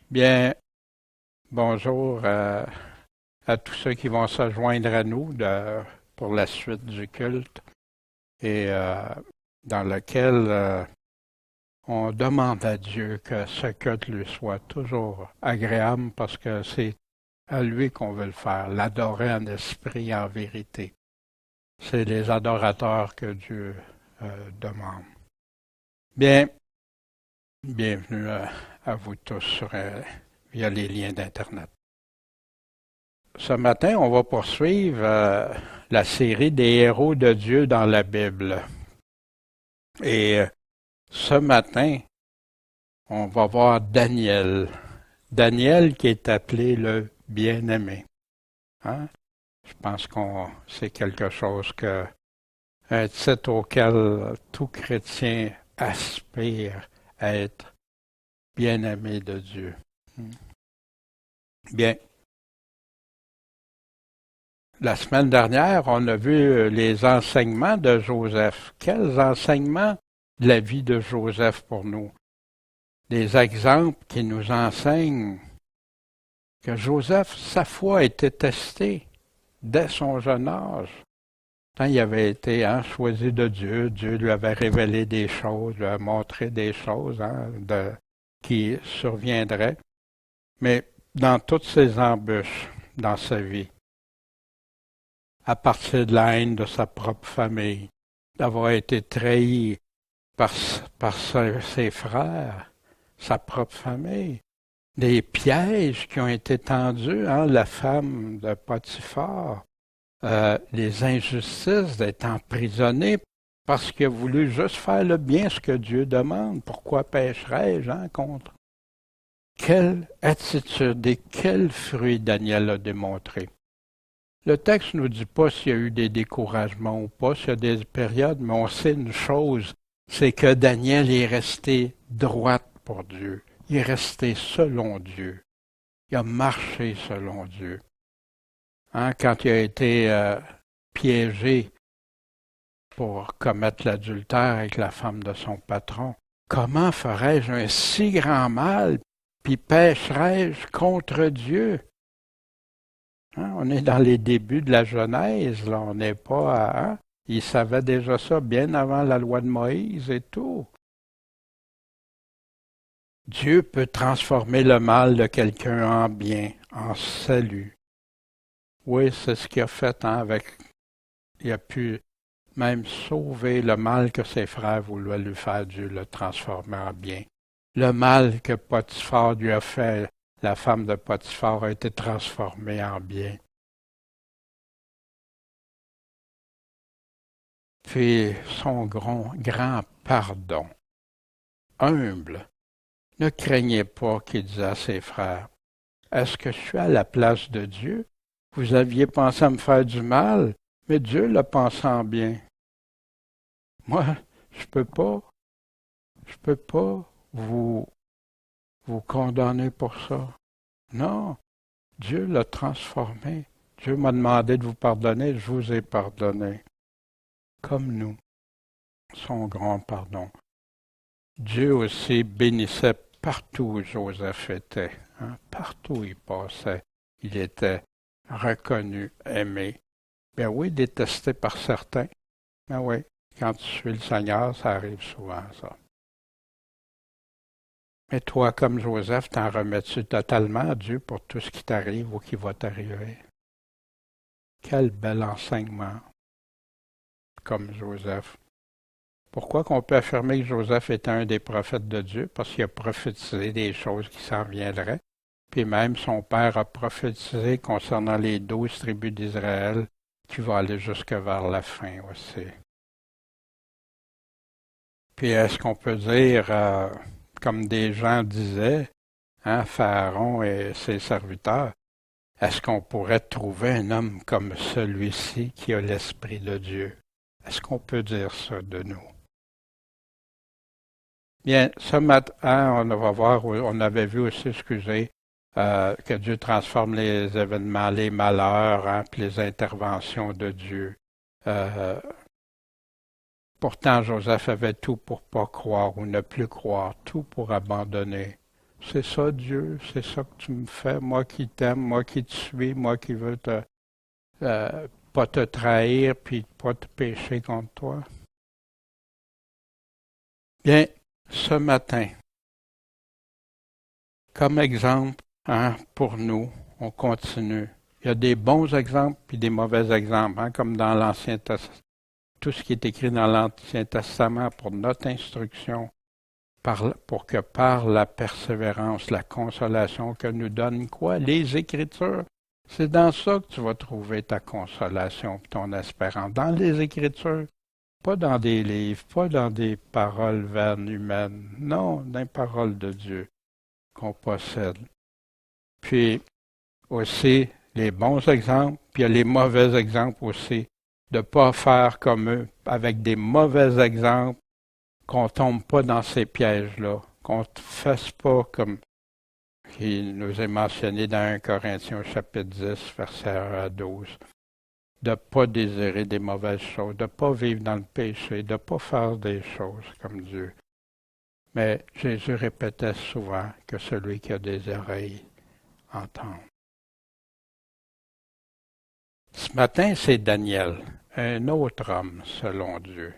Bien, bonjour à tous ceux qui vont se joindre à nous pour la suite du culte et dans lequel on demande à Dieu que ce culte lui soit toujours agréable parce que c'est à lui qu'on veut le faire, l'adorer en esprit et en vérité. C'est les adorateurs que Dieu demande. Bien, bienvenue à vous tous via les liens d'Internet. Ce matin, on va poursuivre la série des héros de Dieu dans la Bible. Et ce matin, on va voir Daniel. Daniel qui est appelé le bien-aimé. Hein? Je pense qu'on c'est quelque chose un titre auquel tout chrétien aspire à être bien-aimé de Dieu. Bien, la semaine dernière, on a vu les enseignements de Joseph. Quels enseignements de la vie de Joseph pour nous? Des exemples qui nous enseignent que Joseph, sa foi a été testée dès son jeune âge. Quand il avait été choisi de Dieu, Dieu lui avait révélé des choses, lui a montré des choses qui surviendraient. Mais dans toutes ces embûches dans sa vie, à partir de la haine de sa propre famille, d'avoir été trahi par ses frères, sa propre famille, des pièges qui ont été tendus, la femme de Potiphar, les injustices d'être emprisonné parce qu'il a voulu juste faire le bien, ce que Dieu demande. Pourquoi pécherais-je contre? Quelle attitude et quel fruit Daniel a démontré. Le texte ne nous dit pas s'il y a eu des découragements ou pas, s'il y a des périodes, mais on sait une chose, c'est que Daniel est resté droit pour Dieu. Il est resté selon Dieu. Il a marché selon Dieu. Quand il a été piégé pour commettre l'adultère avec la femme de son patron, comment ferais-je un si grand mal, puis pécherais-je contre Dieu? On est dans les débuts de la Genèse, là, on n'est pas à... Il savait déjà ça bien avant la loi de Moïse et tout. Dieu peut transformer le mal de quelqu'un en bien, en salut. Oui, c'est ce qu'il a fait il a pu même sauver le mal que ses frères voulaient lui faire, Dieu l'a transformé en bien. Le mal que Potiphar lui a fait, la femme de Potiphar a été transformée en bien. Puis son grand pardon, humble, ne craignez pas, qu'il disait à ses frères, est-ce que je suis à la place de Dieu? Vous aviez pensé à me faire du mal, mais Dieu l'a pensé en bien. Moi, je peux pas vous condamner pour ça. Non, Dieu l'a transformé. Dieu m'a demandé de vous pardonner, je vous ai pardonné. Comme nous, son grand pardon. Dieu aussi bénissait partout où Joseph était. Partout où il passait, il était reconnu, aimé. Ben oui, détesté par certains. Ben oui, quand tu suis le Seigneur, ça arrive souvent, ça. Mais toi, comme Joseph, t'en remets-tu totalement à Dieu pour tout ce qui t'arrive ou qui va t'arriver? Quel bel enseignement, comme Joseph. Pourquoi qu'on peut affirmer que Joseph était un des prophètes de Dieu? Parce qu'il a prophétisé des choses qui s'en viendraient. Puis même son père a prophétisé concernant les 12 tribus d'Israël qui vont aller jusque vers la fin aussi. Puis est-ce qu'on peut dire, comme des gens disaient, Pharaon et ses serviteurs, est-ce qu'on pourrait trouver un homme comme celui-ci qui a l'Esprit de Dieu? Est-ce qu'on peut dire ça de nous? Bien, ce matin, on va voir, on avait vu aussi, que Dieu transforme les événements, les malheurs, puis les interventions de Dieu. Pourtant, Joseph avait tout pour pas croire ou ne plus croire, tout pour abandonner. C'est ça, Dieu, c'est ça que tu me fais, moi qui t'aime, moi qui te suis, moi qui veux pas te trahir, puis pas te pécher contre toi. Bien, ce matin, comme exemple, pour nous, on continue. Il y a des bons exemples puis des mauvais exemples, comme dans l'Ancien Testament. Tout ce qui est écrit dans l'Ancien Testament pour notre instruction, pour que par la persévérance, la consolation que nous donnent quoi? Les Écritures. C'est dans ça que tu vas trouver ta consolation et ton espérance. Dans les Écritures. Pas dans des livres, pas dans des paroles vaines humaines. Non, dans les paroles de Dieu qu'on possède. Puis aussi, les bons exemples, puis il y a les mauvais exemples aussi. De ne pas faire comme eux, avec des mauvais exemples, qu'on ne tombe pas dans ces pièges-là, qu'on ne fasse pas comme il nous est mentionné dans 1 Corinthiens chapitre 10, verset 1 à 12. De ne pas désirer des mauvaises choses, de ne pas vivre dans le péché, de ne pas faire des choses comme Dieu. Mais Jésus répétait souvent que celui qui a des oreilles entende. Ce matin, c'est Daniel, un autre homme selon Dieu.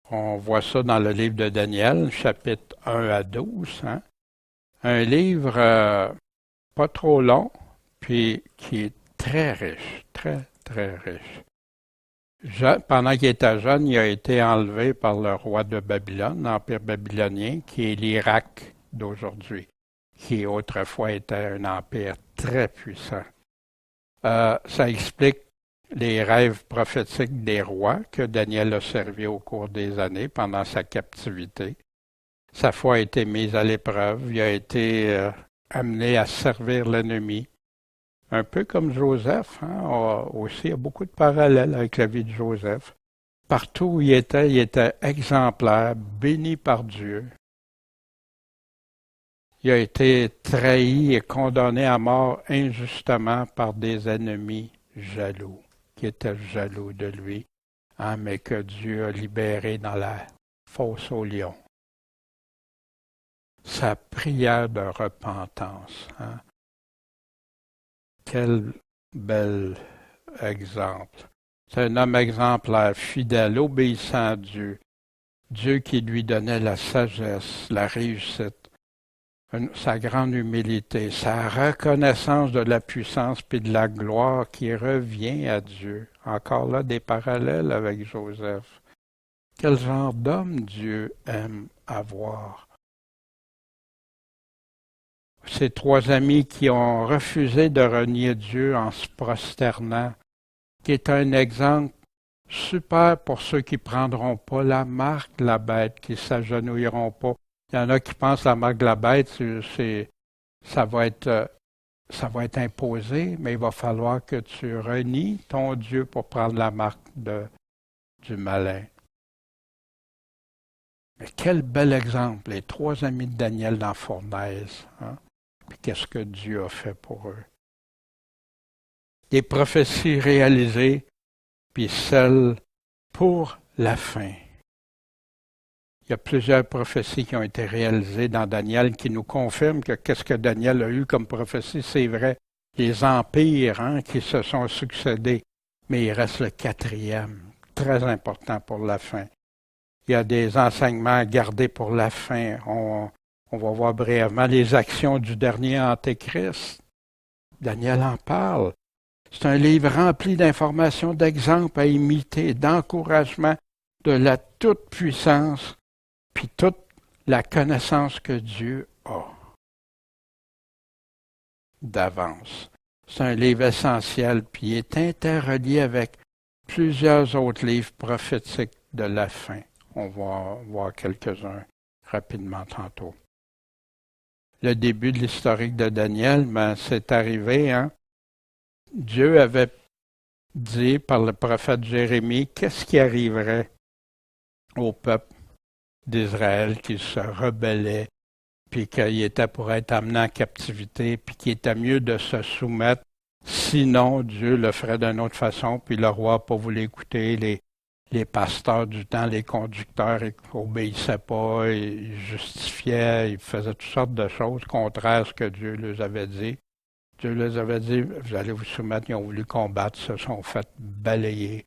On voit ça dans le livre de Daniel, chapitre 1 à 12. Un livre pas trop long, puis qui est très riche, très riche. Pendant qu'il était jeune, il a été enlevé par le roi de Babylone, l'Empire babylonien, qui est l'Irak d'aujourd'hui, qui autrefois était un empire très puissant. Ça explique les rêves prophétiques des rois que Daniel a servi au cours des années pendant sa captivité. Sa foi a été mise à l'épreuve, il a été amené à servir l'ennemi. Un peu comme Joseph, aussi, il y a beaucoup de parallèles avec la vie de Joseph. Partout où il était exemplaire, béni par Dieu. Il a été trahi et condamné à mort injustement par des ennemis jaloux, qui étaient jaloux de lui, mais que Dieu a libéré dans la fosse aux lions. Sa prière de repentance. Quel bel exemple. C'est un homme exemplaire, fidèle, obéissant à Dieu. Dieu qui lui donnait la sagesse, la réussite, sa grande humilité, sa reconnaissance de la puissance puis de la gloire qui revient à Dieu. Encore là, des parallèles avec Joseph. Quel genre d'homme Dieu aime avoir? Ces trois amis qui ont refusé de renier Dieu en se prosternant, qui est un exemple super pour ceux qui ne prendront pas la marque de la bête, qui ne s'agenouilleront pas. Il y en a qui pensent que la marque de la bête, ça va être imposé, mais il va falloir que tu renies ton Dieu pour prendre la marque du malin. Mais quel bel exemple, les trois amis de Daniel dans la fournaise. Puis qu'est-ce que Dieu a fait pour eux? Des prophéties réalisées, puis celles pour la fin. Il y a plusieurs prophéties qui ont été réalisées dans Daniel qui nous confirment que qu'est-ce que Daniel a eu comme prophétie, c'est vrai. Les empires qui se sont succédés, mais il reste le quatrième, très important pour la fin. Il y a des enseignements gardés pour la fin. On va voir brièvement les actions du dernier Antéchrist. Daniel en parle. C'est un livre rempli d'informations, d'exemples à imiter, d'encouragement, de la toute-puissance, puis toute la connaissance que Dieu a d'avance. C'est un livre essentiel, puis il est interrelié avec plusieurs autres livres prophétiques de la fin. On va voir quelques-uns rapidement tantôt. Le début de l'historique de Daniel, c'est arrivé, Dieu avait dit par le prophète Jérémie qu'est-ce qui arriverait au peuple d'Israël qui se rebellait, puis qu'il était pour être amené en captivité, puis qu'il était mieux de se soumettre, sinon Dieu le ferait d'une autre façon, puis le roi n'a pas voulu écouter, les pasteurs du temps, les conducteurs, ils n'obéissaient pas, ils justifiaient, ils faisaient toutes sortes de choses contraires à ce que Dieu leur avait dit. Dieu leur avait dit, vous allez vous soumettre, ils ont voulu combattre, se sont fait balayer.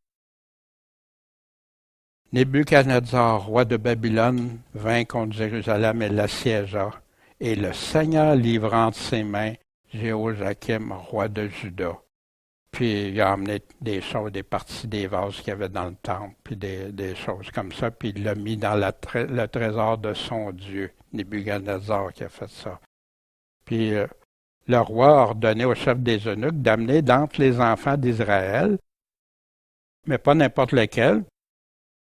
Nebuchadnezzar, roi de Babylone, vint contre Jérusalem et l'assiégea, et le Seigneur livra entre ses mains Jéhoiakim, roi de Juda. Puis il a emmené des choses, des parties des vases qu'il y avait dans le temple, puis des choses comme ça, puis il l'a mis dans le trésor de son Dieu, Nebuchadnezzar qui a fait ça. Puis le roi a ordonné au chef des eunuques d'amener d'entre les enfants d'Israël, mais pas n'importe lesquels,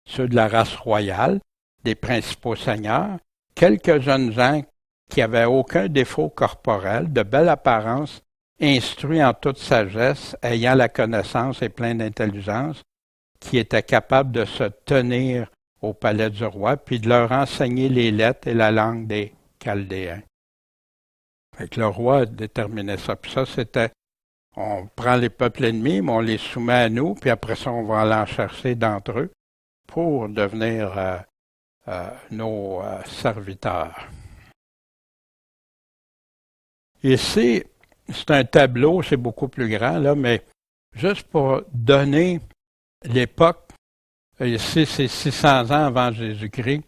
ceux de la race royale, des principaux seigneurs, quelques jeunes gens qui n'avaient aucun défaut corporel, de belle apparence, instruits en toute sagesse, ayant la connaissance et plein d'intelligence, qui étaient capables de se tenir au palais du roi, puis de leur enseigner les lettres et la langue des Chaldéens. Fait que le roi déterminait ça. Puis ça, c'était, on prend les peuples ennemis, mais on les soumet à nous, puis après ça, on va aller en chercher d'entre eux pour devenir nos serviteurs. Ici, c'est un tableau, c'est beaucoup plus grand, là, mais juste pour donner l'époque, ici c'est 600 ans avant Jésus-Christ,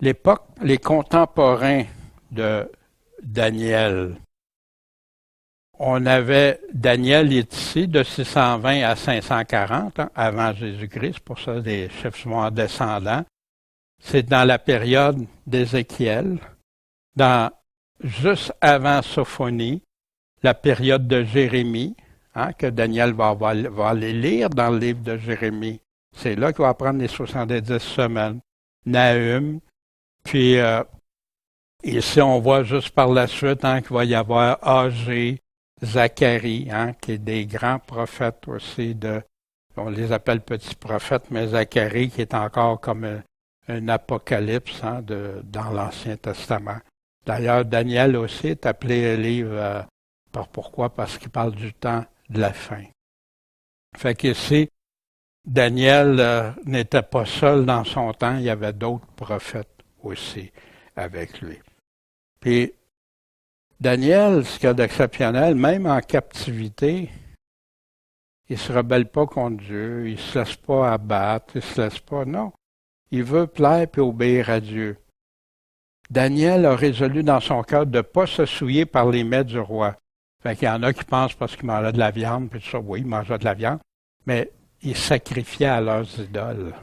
l'époque, les contemporains de Daniel. On avait, Daniel est ici de 620 à 540 avant Jésus-Christ, c'est pour ça les chiffres sont en descendant. C'est dans la période d'Ézéchiel, juste avant Sophonie, la période de Jérémie, que Daniel va aller lire dans le livre de Jérémie. C'est là qu'il va apprendre les 70 semaines. Nahum, puis ici on voit juste par la suite qu'il va y avoir Agé, Zacharie, qui est des grands prophètes aussi, on les appelle petits prophètes, mais Zacharie qui est encore comme un apocalypse dans l'Ancien Testament. D'ailleurs, Daniel aussi est appelé un livre, pourquoi? Parce qu'il parle du temps de la fin. Fait qu'ici, Daniel n'était pas seul dans son temps, il y avait d'autres prophètes aussi avec lui. Puis, Daniel, ce qu'il y a d'exceptionnel, même en captivité, il ne se rebelle pas contre Dieu, il ne se laisse pas abattre, il ne se laisse pas, non. Il veut plaire et obéir à Dieu. Daniel a résolu dans son cœur de ne pas se souiller par les mets du roi. Fait qu'il y en a qui pensent parce qu'il mangeait de la viande, puis tout ça, oui, il mangeait de la viande, mais il sacrifiait à leurs idoles.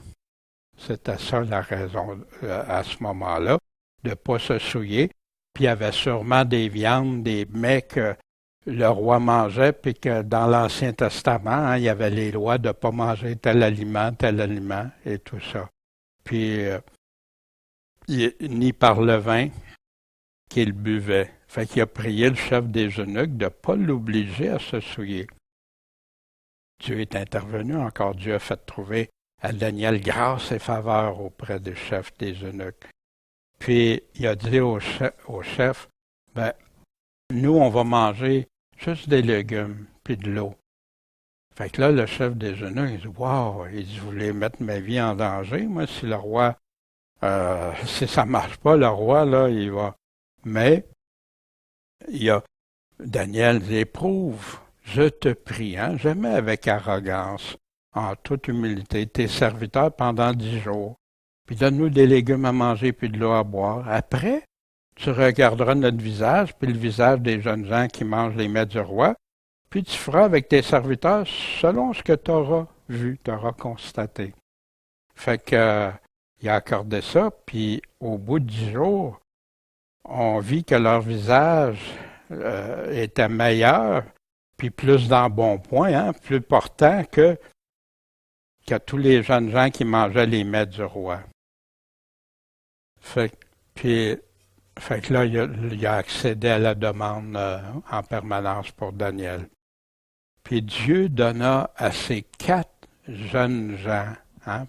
C'était ça la raison à ce moment-là, de ne pas se souiller. Puis il y avait sûrement des viandes, des mets que le roi mangeait, puis que dans l'Ancien Testament, il y avait les lois de ne pas manger tel aliment, et tout ça. Puis, ni par le vin qu'il buvait. Fait qu'il a prié le chef des eunuques de ne pas l'obliger à se souiller. Dieu est intervenu encore. Dieu a fait trouver à Daniel grâce et faveur auprès du chef des eunuques. Puis, il a dit au chef, nous, on va manger juste des légumes puis de l'eau. Fait que là, le chef des eunuques, il dit, wow, il dit, vous voulez mettre ma vie en danger? Moi, si le roi, si ça marche pas, le roi, là, il va. Mais, Daniel dit, éprouve, je te prie, jamais avec arrogance, en toute humilité, tes serviteurs pendant 10 jours. Puis donne-nous des légumes à manger puis de l'eau à boire. Après, tu regarderas notre visage, puis le visage des jeunes gens qui mangent les mets du roi, puis tu feras avec tes serviteurs selon ce que tu auras vu, tu auras constaté. Fait que il a accordé ça, puis au bout de 10 jours, on vit que leur visage était meilleur, puis plus d'embonpoint, plus portant que tous les jeunes gens qui mangeaient les mets du roi. Fait que là, il a accédé à la demande en permanence pour Daniel. Puis Dieu donna à ces 4 jeunes gens,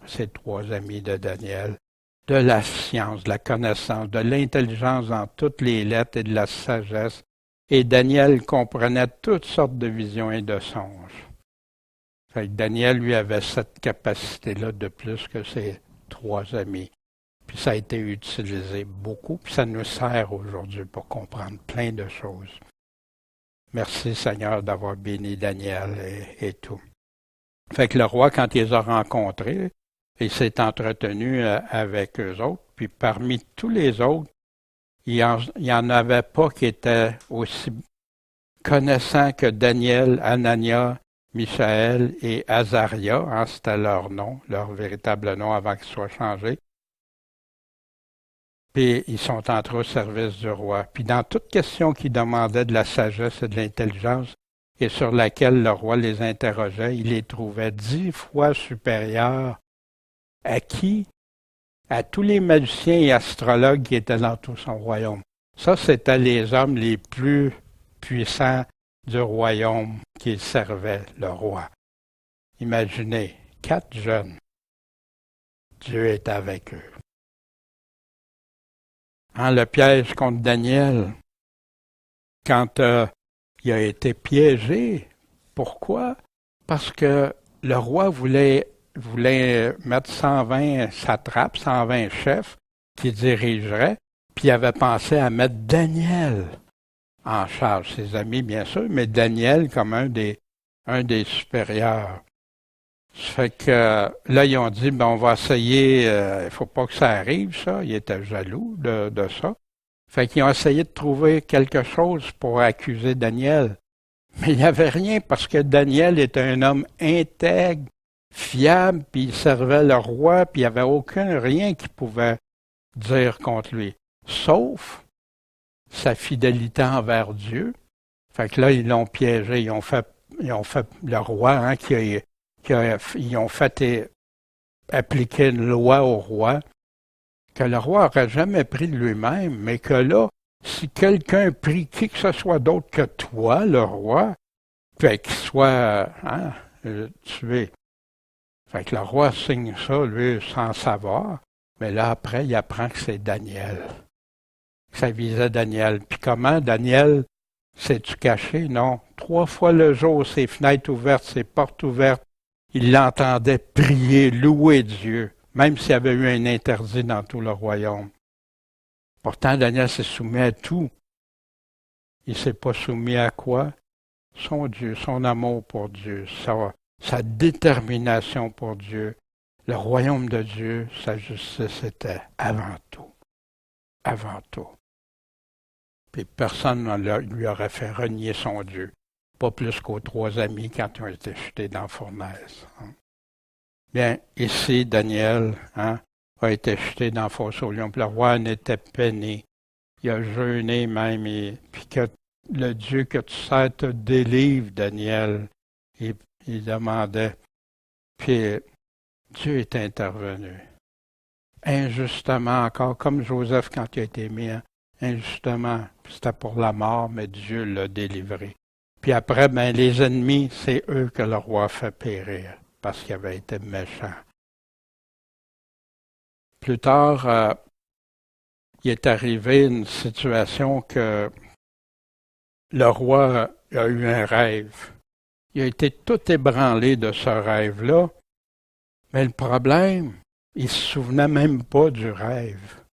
ces 3 amis de Daniel, de la science, de la connaissance, de l'intelligence dans toutes les lettres et de la sagesse. Et Daniel comprenait toutes sortes de visions et de songes. Fait que Daniel, lui, avait cette capacité-là de plus que ses trois amis. Puis ça a été utilisé beaucoup, puis ça nous sert aujourd'hui pour comprendre plein de choses. Merci Seigneur d'avoir béni Daniel et tout. Fait que le roi, quand il les a rencontrés, il s'est entretenu avec eux autres, puis parmi tous les autres, il y en avait pas qui étaient aussi connaissants que Daniel, Anania, Michaël et Azaria, hein, c'était leur nom, leur véritable nom avant qu'il soit changé. Puis ils sont entrés au service du roi. Puis dans toute question qui demandait de la sagesse et de l'intelligence, et sur laquelle le roi les interrogeait, il les trouvait 10 fois supérieurs à qui? À tous les magiciens et astrologues qui étaient dans tout son royaume. Ça, c'était les hommes les plus puissants du royaume qui servaient le roi. Imaginez, 4 jeunes. Dieu est avec eux. Hein, le piège contre Daniel, quand il a été piégé, pourquoi? Parce que le roi voulait mettre 120 satrapes, 120 chefs qui dirigeraient, puis il avait pensé à mettre Daniel en charge, ses amis bien sûr, mais Daniel comme un des supérieurs. Ça fait que là, ils ont dit, ben, on va essayer, il faut pas que ça arrive, ça. Ils étaient jaloux de ça. Fait qu'ils ont essayé de trouver quelque chose pour accuser Daniel. Mais il n'y avait rien parce que Daniel était un homme intègre, fiable, puis il servait le roi, puis il n'y avait rien qui pouvait dire contre lui. Sauf sa fidélité envers Dieu. Fait que là, ils l'ont piégé. Ils ont fait le roi, hein, ils ont fait appliquer une loi au roi que le roi n'aurait jamais pris de lui-même, mais que là, si quelqu'un prie qui que ce soit d'autre que toi, le roi, fait qu'il soit tué. Fait que le roi signe ça, lui, sans savoir, mais là, après, il apprend que c'est Daniel. Ça visait Daniel. Puis comment Daniel s'est-tu caché? Non. 3 fois le jour, ses fenêtres ouvertes, ses portes ouvertes, il l'entendait prier, louer Dieu, même s'il y avait eu un interdit dans tout le royaume. Pourtant, Daniel s'est soumis à tout. Il ne s'est pas soumis à quoi? Son Dieu, son amour pour Dieu, sa détermination pour Dieu. Le royaume de Dieu, sa justice, c'était avant tout. Avant tout. Puis personne ne lui aurait fait renier son Dieu. Pas plus qu'aux 3 amis quand ils ont été jetés dans la fournaise. Hein. Bien, ici, Daniel a été jeté dans la fosse au lion. Puis le roi en était peiné. Il a jeûné même. Puis que le Dieu que tu sers te délivre, Daniel. Il demandait. Puis Dieu est intervenu. Injustement encore, comme Joseph quand il a été mis, hein, injustement. C'était pour la mort, mais Dieu l'a délivré. Puis après, ben, les ennemis, c'est eux que le roi fait périr, parce qu'ils avaient été méchants. Plus tard, il est arrivé une situation que le roi a eu un rêve. Il a été tout ébranlé de ce rêve-là, mais le problème, il ne se souvenait même pas du rêve.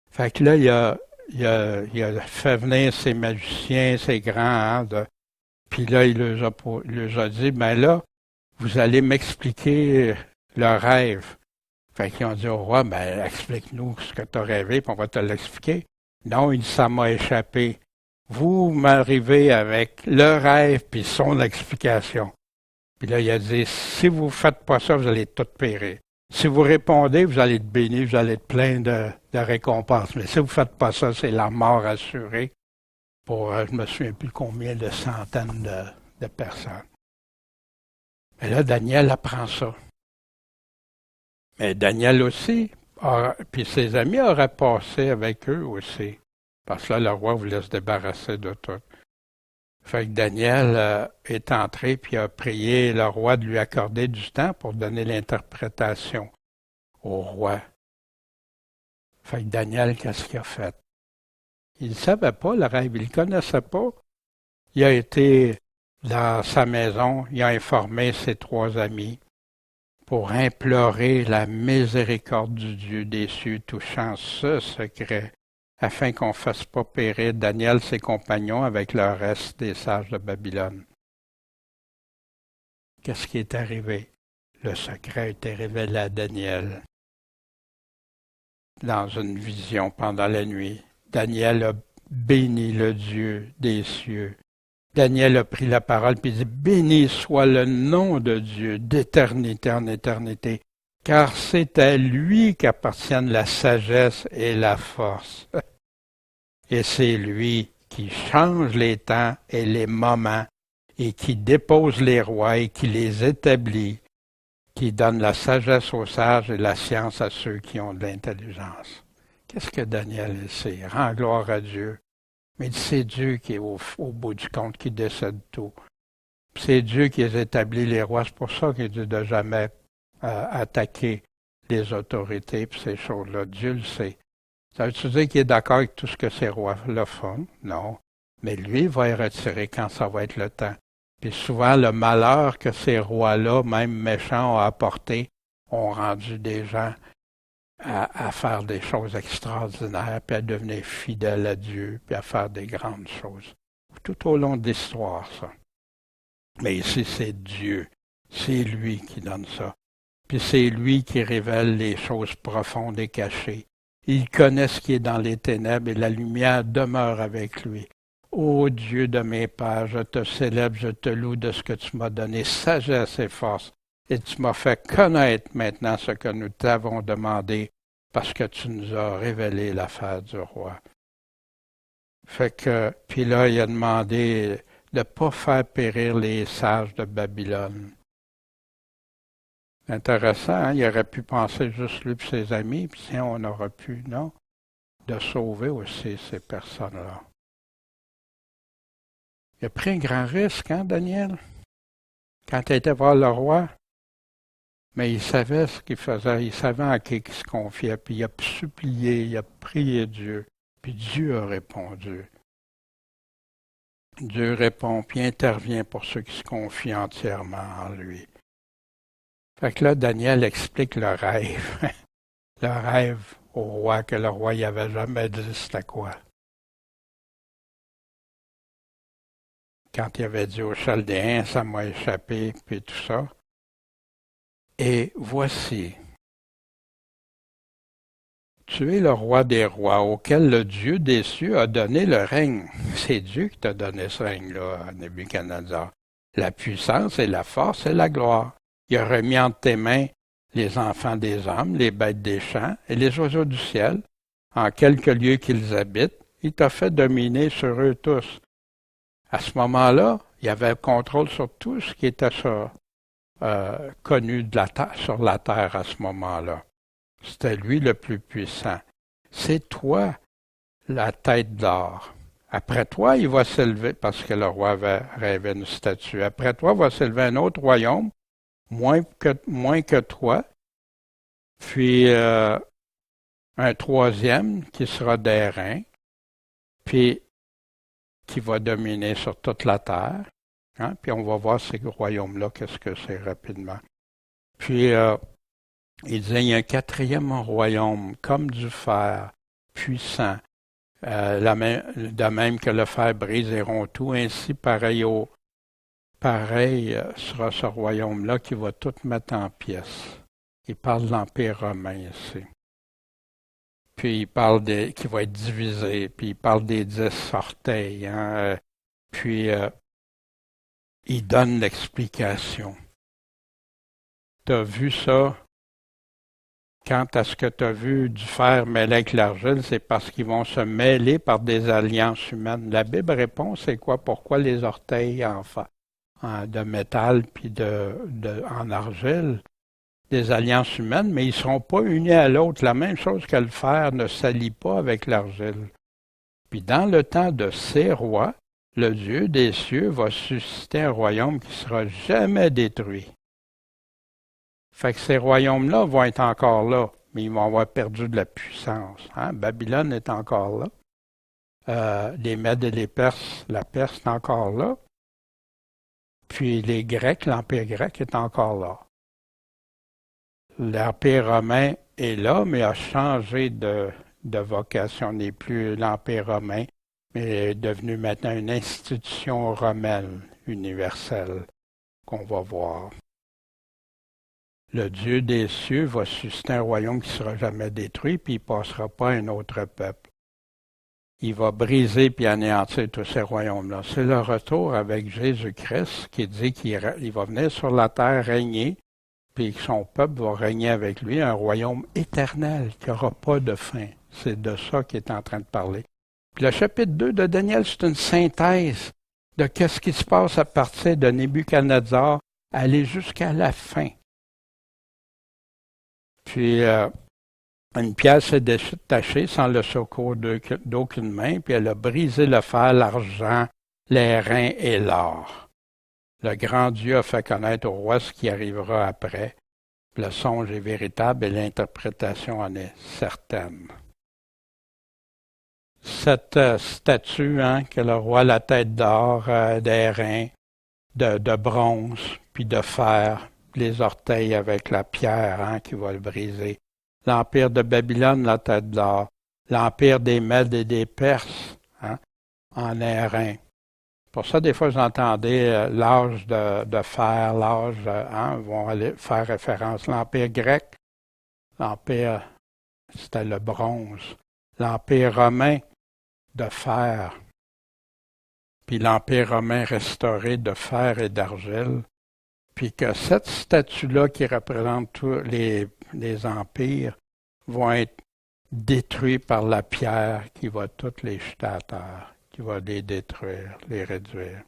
Fait que là, il a fait venir ses magiciens, ses grands, puis là, il leur a dit, ben là, vous allez m'expliquer le rêve. Fait qu'ils ont dit au roi, ben explique-nous ce que tu as rêvé, puis on va te l'expliquer. Non, ça m'a échappé. Vous m'arrivez avec le rêve, puis son explication. Puis là, il a dit, si vous ne faites pas ça, vous allez tout périr. Si vous répondez, vous allez être béni, vous allez être plein de récompenses. Mais si vous ne faites pas ça, c'est la mort assurée pour, je me souviens plus combien de centaines de personnes. Mais là, Daniel apprend ça. Mais Daniel aussi, puis ses amis auraient passé avec eux aussi. Parce que là, le roi voulait se débarrasser de tout. Fait que Daniel est entré puis a prié le roi de lui accorder du temps pour donner l'interprétation au roi. Fait que Daniel, qu'est-ce qu'il a fait? Il ne savait pas le rêve, il ne le connaissait pas. Il a été Dans sa maison, il a informé ses 3 amis pour implorer la miséricorde du Dieu des cieux touchant ce secret, afin qu'on ne fasse pas périr Daniel et ses compagnons avec le reste des sages de Babylone. Qu'est-ce qui est arrivé? Le secret a été révélé à Daniel dans une vision pendant la nuit. Daniel a béni le Dieu des cieux. Daniel a pris la parole et dit, béni soit le nom de Dieu d'éternité en éternité, car c'est à lui qu'appartiennent la sagesse et la force. Et c'est lui qui change les temps et les moments, et qui dépose les rois et qui les établit, qui donne la sagesse aux sages et la science à ceux qui ont de l'intelligence. Qu'est-ce que Daniel sait? Rends gloire à Dieu. Mais c'est Dieu qui est au bout du compte, qui décide tout. C'est Dieu qui a établi les rois. C'est pour ça qu'il dit de jamais attaquer les autorités et ces choses-là. Dieu le sait. Ça veut-tu dire qu'il est d'accord avec tout ce que ces rois-là font? Non. Mais lui, il va y retirer quand ça va être le temps. Puis souvent, le malheur que ces rois-là, même méchants, ont apporté, ont rendu des gens à faire des choses extraordinaires, puis à devenir fidèles à Dieu, puis à faire des grandes choses. Tout au long de l'histoire, ça. Mais ici, c'est Dieu. C'est lui qui donne ça. Puis c'est lui qui révèle les choses profondes et cachées. Il connaît ce qui est dans les ténèbres et la lumière demeure avec lui. Ô Dieu de mes pères, je te célèbre, je te loue de ce que tu m'as donné, sagesse et force. Et tu m'as fait connaître maintenant ce que nous t'avons demandé, parce que tu nous as révélé l'affaire du roi. Fait que, puis là, il a demandé de ne pas faire périr les sages de Babylone. Intéressant, hein? Il aurait pu penser juste lui et ses amis, puis si on aurait pu, non, de sauver aussi ces personnes-là. Il a pris un grand risque, hein, Daniel, quand il était voir le roi. Mais il savait ce qu'il faisait, il savait à qui il se confiait, puis il a supplié, il a prié Dieu, puis Dieu a répondu. Dieu répond, puis intervient pour ceux qui se confient entièrement en lui. Fait que là, Daniel explique le rêve. Le rêve au roi que le roi n'y avait jamais dit c'était quoi. Quand il avait dit aux Chaldéens, ça m'a échappé, puis tout ça. Et voici, tu es le roi des rois, auquel le Dieu des cieux a donné le règne. C'est Dieu qui t'a donné ce règne-là, à Nebuchadnezzar. La puissance et la force et la gloire. Il a remis entre tes mains les enfants des hommes, les bêtes des champs et les oiseaux du ciel, en quelques lieux qu'ils habitent. Il t'a fait dominer sur eux tous. À ce moment-là, il y avait le contrôle sur tout ce qui était connu de la terre, sur la terre à ce moment-là. C'était lui le plus puissant. C'est toi la tête d'or. Après toi, il va s'élever, parce que le roi avait rêvé une statue. Après toi, va s'élever un autre royaume, moins que toi, puis un troisième qui sera d'airain, puis qui va dominer sur toute la terre. Hein? Puis on va voir ces royaumes-là, qu'est-ce que c'est rapidement. Puis il disait, il y a un quatrième royaume, comme du fer, puissant, de même que le fer brise et rompt tout, ainsi pareil sera ce royaume-là qui va tout mettre en pièces. Il parle de l'Empire romain ici. Puis il parle qui va être divisé, puis il parle des 10 orteils, hein, puis il donne l'explication. Tu as vu ça? Quant à ce que tu as vu du fer mêlé avec l'argile, c'est parce qu'ils vont se mêler par des alliances humaines. La Bible répond, c'est quoi? Pourquoi les orteils de métal puis en argile? Des alliances humaines, mais ils ne seront pas unis à l'autre. La même chose que le fer ne s'allie pas avec l'argile. Puis dans le temps de ces rois, le Dieu des cieux va susciter un royaume qui ne sera jamais détruit. Fait que ces royaumes-là vont être encore là, mais ils vont avoir perdu de la puissance. Hein? Babylone est encore là. Les Mèdes et les Perses, la Perse est encore là. Puis les Grecs, l'Empire grec est encore là. L'Empire romain est là, mais a changé de vocation. N'est plus l'Empire romain, mais est devenu maintenant une institution romaine universelle qu'on va voir. Le Dieu des cieux va susciter un royaume qui ne sera jamais détruit, puis il ne passera pas à un autre peuple. Il va briser puis anéantir tous ces royaumes-là. C'est le retour avec Jésus-Christ qui dit qu'il va venir sur la terre régner, puis que son peuple va régner avec lui, un royaume éternel qui n'aura pas de fin. C'est de ça qu'il est en train de parler. Puis le chapitre 2 de Daniel, c'est une synthèse de ce qui se passe à partir de Nebuchadnezzar, aller jusqu'à la fin. Puis, une pierre s'est détachée sans le secours d'aucune main, puis elle a brisé le fer, l'argent, l'airain et l'or. Le grand Dieu a fait connaître au roi ce qui arrivera après. Le songe est véritable et l'interprétation en est certaine. Cette statue, que le roi a la tête d'or, d'airain, de bronze, puis de fer, les orteils avec la pierre qui va le briser. L'Empire de Babylone, la tête d'or. L'Empire des Mèdes et des Perses, en airain. Pour ça, des fois, vous entendez l'âge de fer, l'âge, vont aller faire référence. L'Empire grec, l'Empire, c'était le bronze. L'Empire romain, de fer. Puis l'Empire romain restauré de fer et d'argile. Puis que cette statue-là qui représente tous les empires vont être détruits par la pierre qui va toutes les jeter à terre, qui va les détruire, les réduire.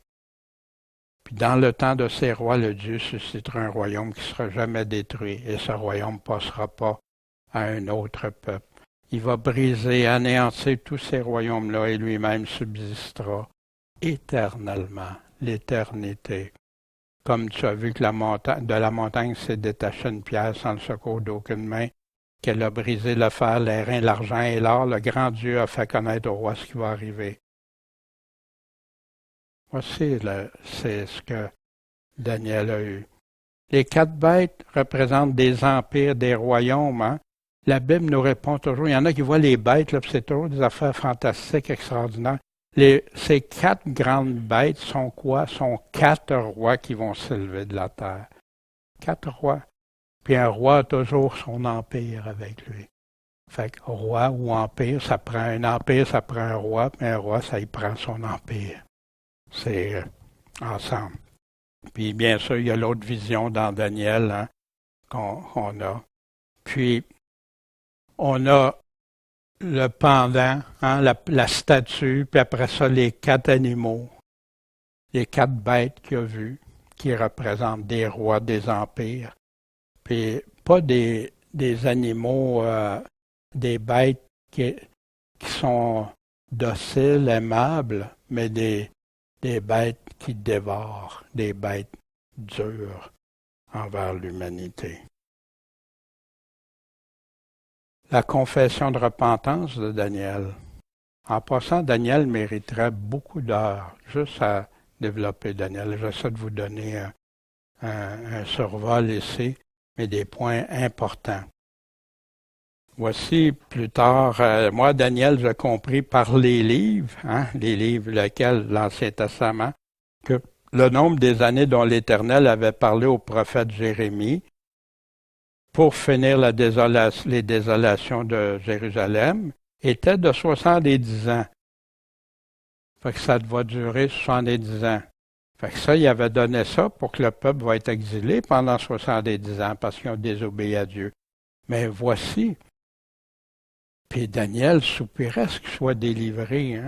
Puis dans le temps de ces rois, le Dieu suscitera un royaume qui ne sera jamais détruit, et ce royaume ne passera pas à un autre peuple. Il va briser, anéantir tous ces royaumes-là, et lui-même subsistera éternellement, l'éternité. Comme tu as vu que de la montagne s'est détachée une pierre sans le secours d'aucune main, qu'elle a brisé le fer, l'airain, l'argent et l'or, le grand Dieu a fait connaître au roi ce qui va arriver. Voici, c'est ce que Daniel a eu. Les 4 bêtes représentent des empires, des royaumes. La Bible nous répond toujours. Il y en a qui voient les bêtes, là, c'est toujours des affaires fantastiques, extraordinaires. Ces 4 grandes bêtes sont quoi? Sont 4 rois qui vont s'élever de la terre. 4 rois. Puis un roi a toujours son empire avec lui. Fait que roi ou empire, ça prend un empire, ça prend un roi, puis un roi, ça y prend son empire. C'est ensemble. Puis bien sûr, il y a l'autre vision dans Daniel qu'on a. Puis on a le pendant, la statue, puis après ça, les 4 animaux, les 4 bêtes qu'il a vues, qui représentent des rois, des empires. Puis pas des animaux, des bêtes qui sont dociles, aimables, mais des bêtes qui dévorent, des bêtes dures envers l'humanité. La confession de repentance de Daniel. En passant, Daniel mériterait beaucoup d'heures juste à développer Daniel. J'essaie de vous donner un survol ici, mais des points importants. Voici plus tard, moi, Daniel, j'ai compris par les livres lesquels l'Ancien Testament, que le nombre des années dont l'Éternel avait parlé au prophète Jérémie pour finir les désolations de Jérusalem était de 70 ans. Fait que ça va durer 70 ans. Fait que ça, il avait donné ça pour que le peuple va être exilé pendant 70 ans parce qu'ils ont désobéi à Dieu. Mais voici, puis Daniel soupirait ce qu'il soit délivré.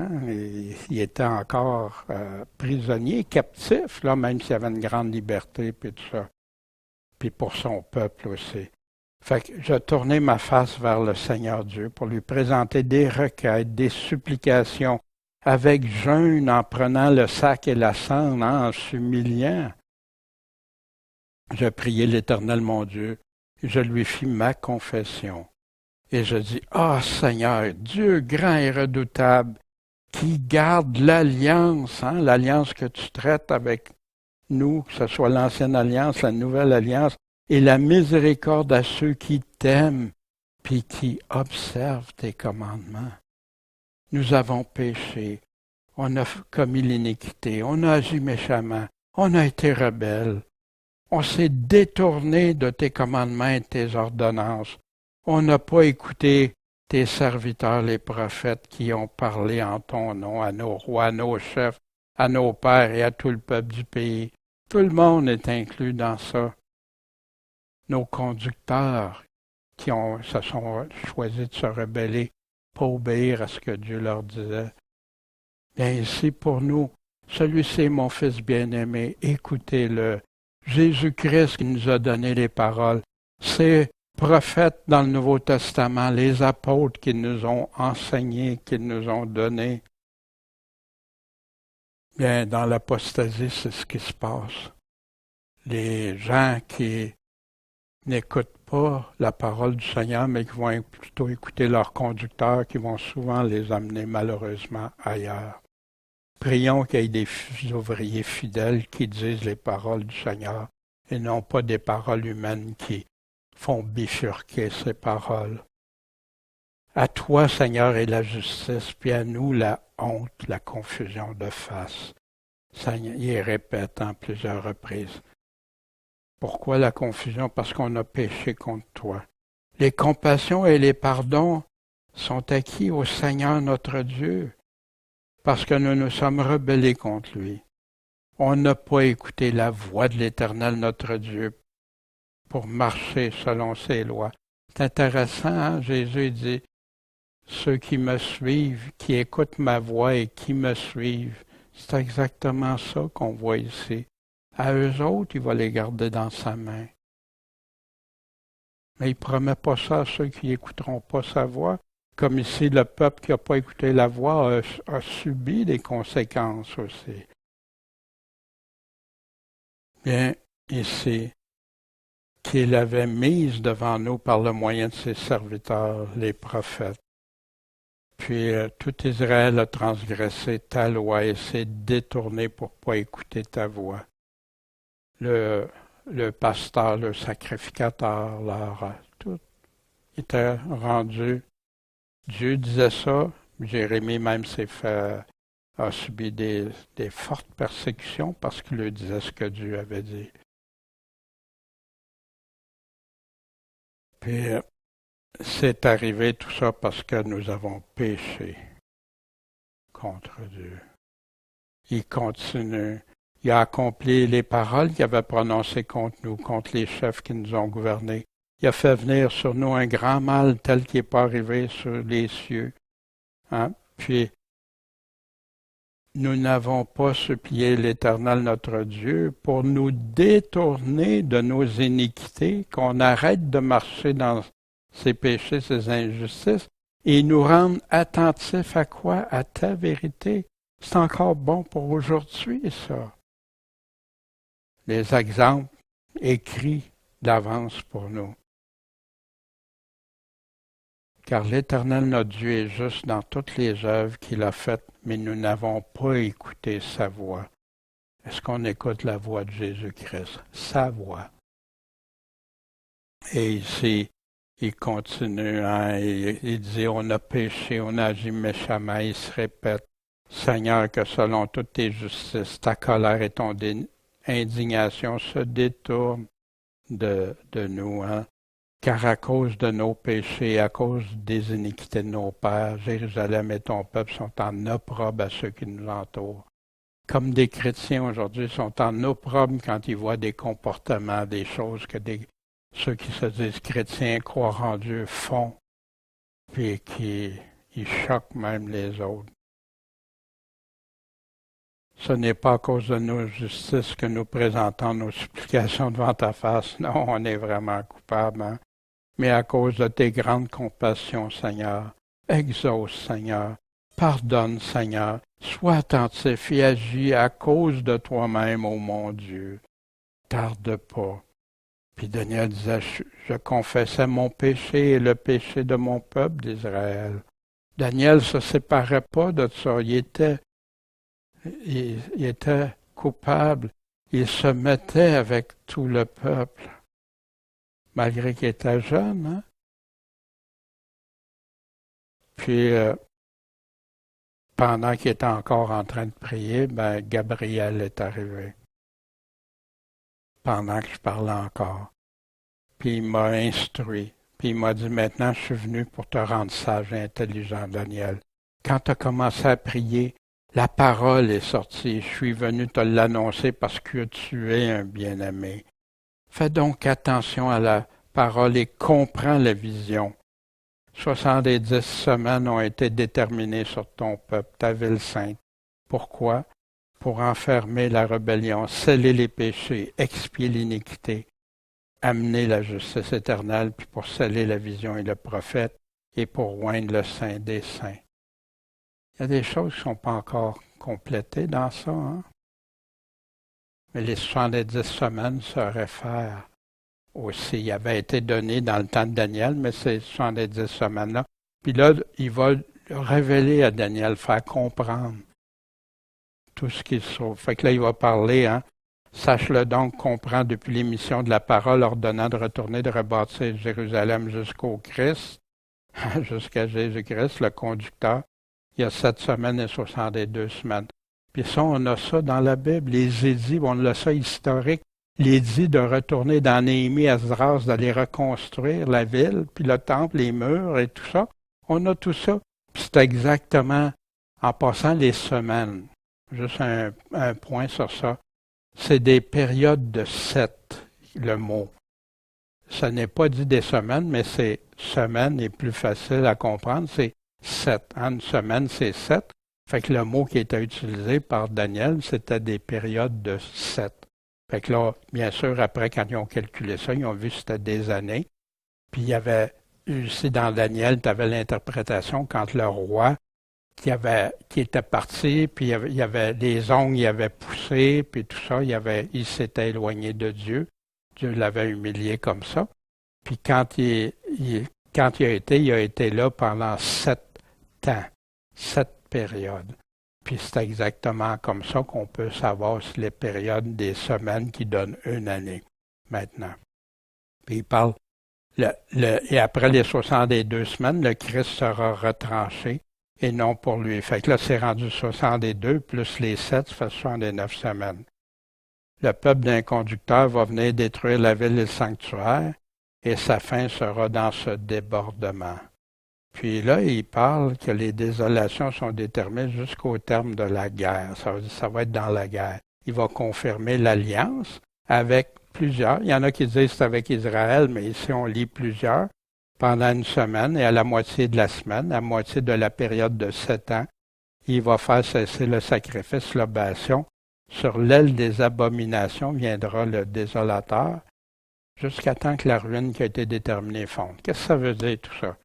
Il était encore prisonnier, captif, là, même s'il avait une grande liberté, puis tout ça. Puis pour son peuple aussi. Fait que je tournais ma face vers le Seigneur Dieu pour lui présenter des requêtes, des supplications, avec jeûne, en prenant le sac et la cendre, en s'humiliant. Je priai l'Éternel mon Dieu, et je lui fis ma confession. Et je dis, Seigneur, Dieu grand et redoutable, qui garde l'alliance, l'alliance que tu traites avec nous, que ce soit l'ancienne alliance, la nouvelle alliance, et la miséricorde à ceux qui t'aiment, puis qui observent tes commandements. Nous avons péché, on a commis l'iniquité, on a agi méchamment, on a été rebelles, on s'est détourné de tes commandements et de tes ordonnances, on n'a pas écouté tes serviteurs, les prophètes, qui ont parlé en ton nom à nos rois, à nos chefs, à nos pères et à tout le peuple du pays. Tout le monde est inclus dans ça. Nos conducteurs se sont choisis de se rebeller, pas obéir à ce que Dieu leur disait. Bien ici, pour nous, celui-ci est mon Fils bien-aimé, écoutez-le. Jésus-Christ qui nous a donné les paroles, ces prophètes dans le Nouveau Testament, les apôtres qui nous ont enseignés, qui nous ont donnés. Bien, dans l'apostasie, c'est ce qui se passe. Les gens qui n'écoutent pas la parole du Seigneur, mais qui vont plutôt écouter leurs conducteurs, qui vont souvent les amener malheureusement ailleurs. Prions qu'il y ait des ouvriers fidèles qui disent les paroles du Seigneur et non pas des paroles humaines qui font bifurquer ces paroles. À toi, Seigneur, est la justice, puis à nous la honte, la confusion de face. Seigneur, il répète en plusieurs reprises. Pourquoi la confusion? Parce qu'on a péché contre toi. Les compassions et les pardons sont acquis au Seigneur notre Dieu, parce que nous nous sommes rebellés contre lui. On n'a pas écouté la voix de l'Éternel notre Dieu pour marcher selon ses lois. C'est intéressant, hein? Jésus dit, ceux qui me suivent, qui écoutent ma voix et qui me suivent, c'est exactement ça qu'on voit ici. À eux autres, il va les garder dans sa main. Mais il ne promet pas ça à ceux qui n'écouteront pas sa voix. Comme ici, le peuple qui n'a pas écouté la voix a subi des conséquences aussi. Bien, ici, qu'il avait mise devant nous par le moyen de ses serviteurs, les prophètes. Puis tout Israël a transgressé ta loi et s'est détourné pour ne pas écouter ta voix. Le pasteur, le sacrificateur, tout était rendu. Dieu disait ça. Jérémie même a subi des fortes persécutions parce qu'il lui disait ce que Dieu avait dit. Puis c'est arrivé tout ça parce que nous avons péché contre Dieu. Il continue. Il a accompli les paroles qu'il avait prononcées contre nous, contre les chefs qui nous ont gouvernés. Il a fait venir sur nous un grand mal tel qu'il n'est pas arrivé sur les cieux. Hein? Puis, nous n'avons pas supplié l'Éternel notre Dieu pour nous détourner de nos iniquités, qu'on arrête de marcher dans ces péchés, ces injustices, et nous rendre attentifs à quoi? À ta vérité. C'est encore bon pour aujourd'hui, ça. Les exemples écrits d'avance pour nous. Car l'Éternel notre Dieu est juste dans toutes les œuvres qu'il a faites, mais nous n'avons pas écouté sa voix. Est-ce qu'on écoute la voix de Jésus-Christ? Sa voix. Et ici, il continue, hein, il dit, on a péché, on a agi méchamment, il se répète, Seigneur, que selon toutes tes justices, ta colère et ton indignation se détournent de nous, hein. Car à cause de nos péchés, à cause des iniquités de nos pères, Jérusalem et ton peuple sont en opprobre à ceux qui nous entourent. Comme des chrétiens aujourd'hui sont en opprobre quand ils voient des comportements, des choses que ceux qui se disent chrétiens, croient en Dieu, font, puis qui ils choquent même les autres. Ce n'est pas à cause de nos justices que nous présentons nos supplications devant ta face. Non, on est vraiment coupables, hein? Mais à cause de tes grandes compassions, Seigneur. Exauce, Seigneur. Pardonne, Seigneur. Sois attentif et agis à cause de toi-même, ô mon Dieu. Tarde pas. Puis Daniel disait, je confessais mon péché et le péché de mon peuple d'Israël. Daniel ne se séparait pas de ça. Il était coupable. il se mettait avec tout le peuple, malgré qu'il était jeune. Hein? Puis, pendant qu'il était encore en train de prier, Gabriel est arrivé, pendant que je parlais encore. Puis il m'a instruit. Puis il m'a dit, maintenant je suis venu pour te rendre sage et intelligent, Daniel. Quand tu as commencé à prier, la parole est sortie. Je suis venu te l'annoncer parce que tu es un bien-aimé. Fais donc attention à la parole et comprends la vision. 70 semaines ont été déterminées sur ton peuple, ta ville sainte. Pourquoi? Pour enfermer la rébellion, sceller les péchés, expier l'iniquité, amener la justice éternelle, puis pour sceller la vision et le prophète, et pour oindre le saint des saints. Il y a des choses qui ne sont pas encore complétées dans ça, hein? Mais les 70 semaines se réfèrent aussi. Il avait été donné dans le temps de Daniel, mais ces 70 semaines-là. Puis là, il va révéler à Daniel, faire comprendre tout ce qu'il sauve. Fait que là, il va parler, hein. Sache-le donc, comprends depuis l'émission de la parole ordonnant de retourner, de rebâtir Jérusalem jusqu'au Christ, jusqu'à Jésus-Christ, le conducteur. Il y a 7 semaines et 62 semaines. Puis ça, on a ça dans la Bible, les édits, on a ça historique, l'édit de retourner dans Néhémie, Esdras, d'aller reconstruire la ville, puis le temple, les murs et tout ça. On a tout ça. Puis c'est exactement, en passant les semaines, juste un point sur ça, c'est des périodes de 7, le mot. Ça n'est pas dit des semaines, mais c'est semaine est plus facile à comprendre, c'est 7. Une semaine, c'est 7. Fait que le mot qui était utilisé par Daniel, c'était des périodes de 7. Fait que là, bien sûr, après, quand ils ont calculé ça, ils ont vu que c'était des années. Puis il y avait, aussi dans Daniel, tu avais l'interprétation quand le roi qui était parti, puis il y avait les ongles, il avait poussé, puis tout ça, il s'était éloigné de Dieu. Dieu l'avait humilié comme ça. Puis quand il a été là pendant 7 ans, 7 périodes. Puis c'est exactement comme ça qu'on peut savoir si les périodes des semaines qui donnent une année, maintenant. Puis il parle, et après les 62 semaines, le Christ sera retranché, et non pour lui. Fait que là, c'est rendu 62, plus les 7, ça fait 69 semaines. Le peuple d'un conducteur va venir détruire la ville et le sanctuaire, et sa fin sera dans ce débordement. Puis là, il parle que les désolations sont déterminées jusqu'au terme de la guerre. Ça va être dans la guerre. Il va confirmer l'alliance avec plusieurs. Il y en a qui disent que c'est avec Israël, mais ici on lit plusieurs. Pendant une semaine et à la moitié de la semaine, à la moitié de la période de 7 ans, il va faire cesser le sacrifice, l'oblation. Sur l'aile des abominations viendra le désolateur, jusqu'à temps que la ruine qui a été déterminée fonde. Qu'est-ce que ça veut dire tout ça?